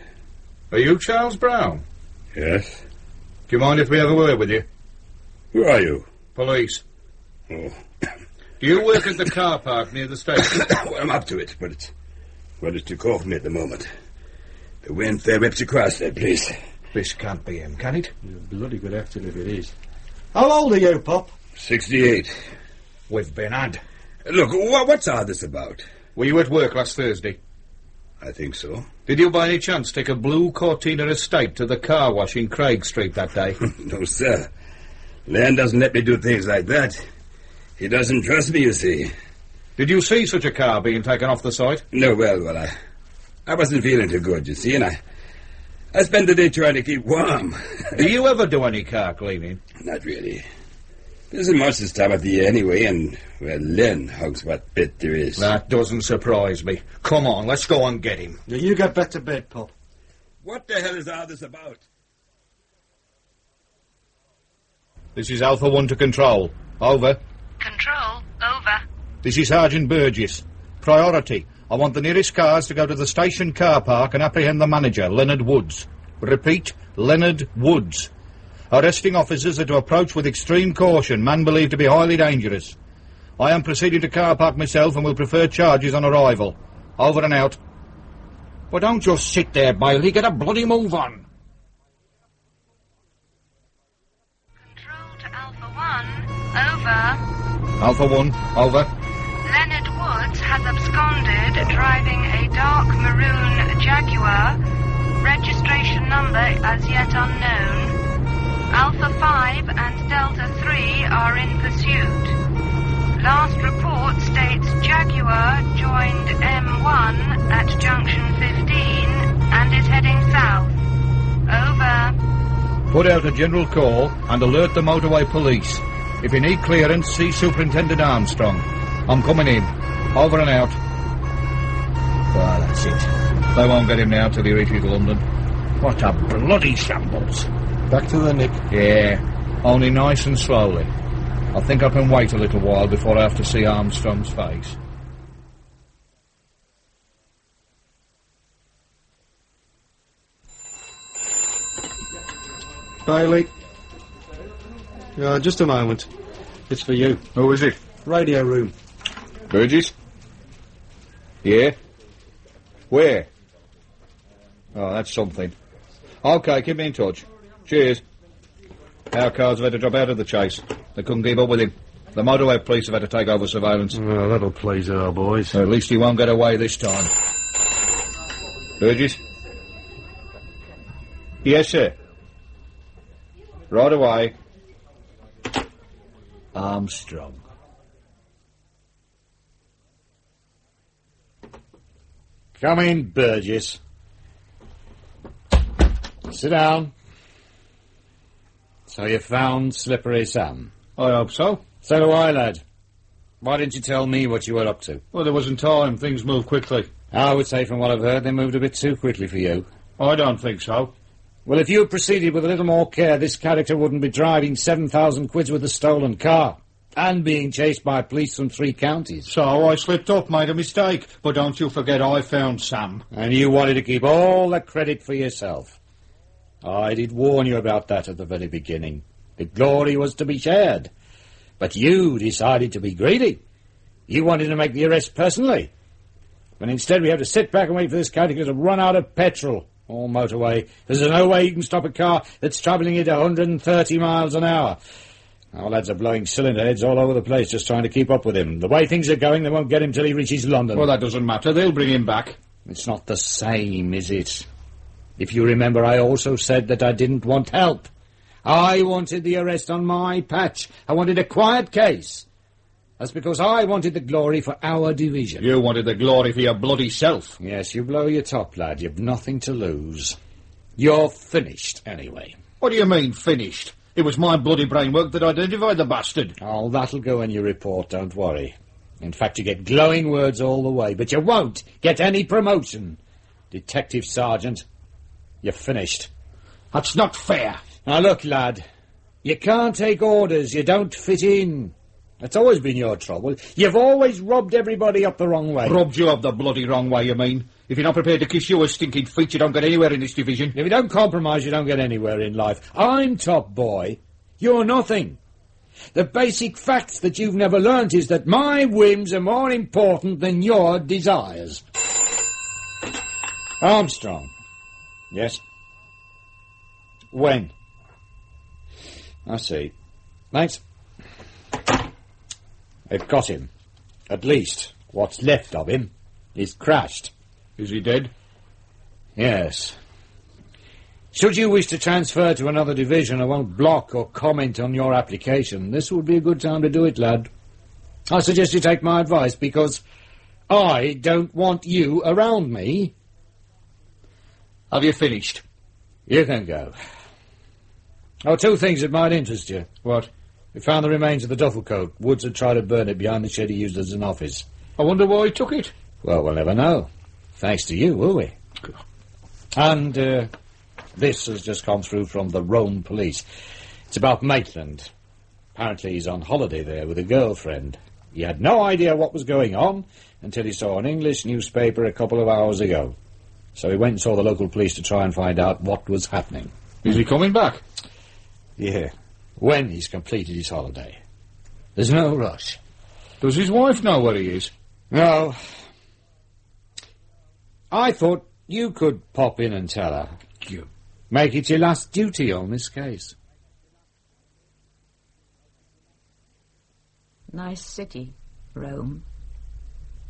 Are you Charles Brown? Yes. Do you mind if we have a word with you? Who are you? Police. Oh. Do you work at the car park near the station? Well, I'm up to it, but it's too cold for me at the moment. The wind fair whips across there, please. This can't be him, can it? You're bloody good after if it is. How old are you, Pop? 68. We've been had. Look, what's all this about? Were you at work last Thursday? I think so. Did you by any chance take a blue Cortina estate to the car wash in Craig Street that day? No, sir. Len doesn't let me do things like that. He doesn't trust me, you see. Did you see such a car being taken off the site? No, well, I wasn't feeling too good, you see, and I spent the day trying to keep warm. Do you ever do any car cleaning? Not really. There isn't much this time of the year anyway, and, well, Len hugs what bit there is. That doesn't surprise me. Come on, let's go and get him. Yeah, you get back to bed, Pop. What the hell is all this about? This is Alpha 1 to Control. Over. Control, over. This is Sergeant Burgess. Priority. I want the nearest cars to go to the station car park and apprehend the manager, Leonard Woods. Repeat, Leonard Woods. Arresting officers are to approach with extreme caution, man believed to be highly dangerous. I am proceeding to car park myself and will prefer charges on arrival. Over and out. Well, don't just sit there, Bailey. Get a bloody move on. Control to Alpha 1. Over. Alpha 1, over. Leonard Woods has absconded driving a dark maroon Jaguar. Registration number as yet unknown. Alpha 5 and Delta 3 are in pursuit. Last report states Jaguar joined M1 at junction 15 and is heading south. Over. Put out a general call and alert the motorway police. If you need clearance, see Superintendent Armstrong. I'm coming in. Over and out. Well, that's it. They won't get him now till he reaches London. What a bloody shambles. Back to the nick. Yeah, only nice and slowly. I think I can wait a little while before I have to see Armstrong's face. Bailey. Just a moment. It's for you. Who is it? Radio room. Burgess? Yeah? Where? Oh, that's something. OK, keep me in touch. Cheers. Our cars have had to drop out of the chase. They couldn't keep up with him. The motorway police have had to take over surveillance. Oh, that'll please our boys. At least he won't get away this time. Burgess? Yes, sir. Right away. Armstrong. Come in, Burgess. Sit down. So you found Slippery Sam? I hope so. So do I, lad. Why didn't you tell me what you were up to? Well, there wasn't time. Things moved quickly. I would say from what I've heard, they moved a bit too quickly for you. I don't think so. Well, if you had proceeded with a little more care, this character wouldn't be driving 7,000 quid with a stolen car. And being chased by police from 3 counties. So I slipped up, made a mistake. But don't you forget I found Sam. And you wanted to keep all the credit for yourself. I did warn you about that at the very beginning. The glory was to be shared. But you decided to be greedy. You wanted to make the arrest personally. But instead we have to sit back and wait for this character to run out of petrol. Or motorway. There's no way you can stop a car that's travelling at 130 miles an hour. Our lads are blowing cylinder heads all over the place just trying to keep up with him. The way things are going, they won't get him till he reaches London. Well, that doesn't matter. They'll bring him back. It's not the same, is it? If you remember, I also said that I didn't want help. I wanted the arrest on my patch. I wanted a quiet case. That's because I wanted the glory for our division. You wanted the glory for your bloody self. Yes, you blow your top, lad. You've nothing to lose. You're finished, anyway. What do you mean, finished? It was my bloody brainwork that identified the bastard. Oh, that'll go in your report, don't worry. In fact, you get glowing words all the way, but you won't get any promotion. Detective Sergeant, you're finished. That's not fair. Now, look, lad, you can't take orders. You don't fit in. That's always been your trouble. You've always rubbed everybody up the wrong way. Rubbed you up the bloody wrong way, you mean? If you're not prepared to kiss your stinking feet, you don't get anywhere in this division. If you don't compromise, you don't get anywhere in life. I'm top boy. You're nothing. The basic fact that you've never learnt is that my whims are more important than your desires. Armstrong. Yes? When? I see. Thanks. They've got him. At least, what's left of him. He's crashed. Is he dead? Yes. Should you wish to transfer to another division, I won't block or comment on your application. This would be a good time to do it, lad. I suggest you take my advice, because I don't want you around me. Have you finished? You can go. Oh, 2 things that might interest you. What? We found the remains of the duffel coat. Woods had tried to burn it behind the shed he used as an office. I wonder why he took it. Well, we'll never know. Thanks to you, will we? And, this has just come through from the Rome police. It's about Maitland. Apparently he's on holiday there with a girlfriend. He had no idea what was going on until he saw an English newspaper a couple of hours ago. So he went and saw the local police to try and find out what was happening. Is he coming back? Yeah, when he's completed his holiday. There's no rush. Does his wife know where he is? No. I thought you could pop in and tell her. Make it your last duty on this case. Nice city, Rome.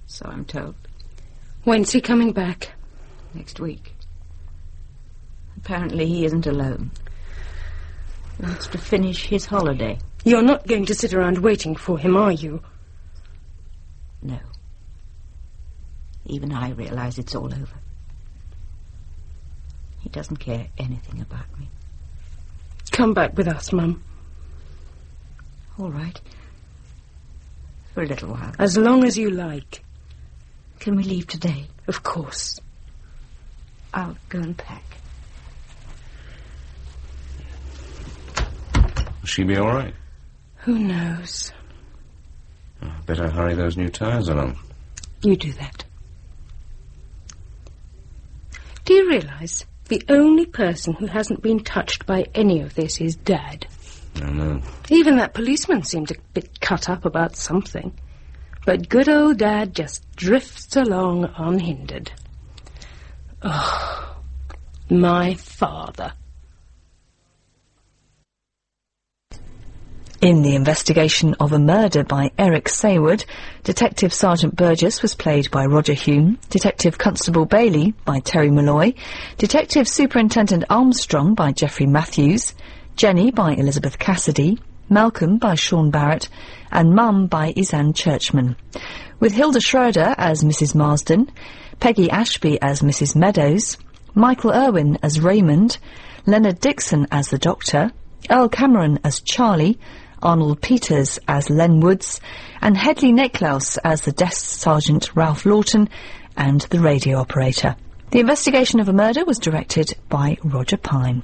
So I'm told. When's he coming back? Next week. Apparently he isn't alone. He wants to finish his holiday. You're not going to sit around waiting for him, are you? No. Even I realise it's all over. He doesn't care anything about me. Come back with us, Mum. All right. For a little while. As long as you like. Can we leave today? Of course. I'll go and pack. Will she be all right? Who knows? Better hurry those new tyres along. You do that. Do you realise the only person who hasn't been touched by any of this is Dad? I know. Even that policeman seemed a bit cut up about something. But good old Dad just drifts along unhindered. Oh, my father. In the investigation of a murder by Eric Saward, Detective Sergeant Burgess was played by Roger Hume, Detective Constable Bailey by Terry Molloy, Detective Superintendent Armstrong by Geoffrey Matthews, Jenny by Elizabeth Cassidy, Malcolm by Sean Barrett, and Mum by Ysanne Churchman, with Hilda Schroder as Mrs. Marsden, Peggy Ashby as Mrs. Meadows, Michael Irwin as Raymond, Leonard Dixon as the Doctor, Earl Cameron as Charlie, Arnold Peters as Len Woods, and Hedli Niklaus as the Desk Sergeant Ralph Lawton and the radio operator. The investigation of a murder was directed by Roger Pine.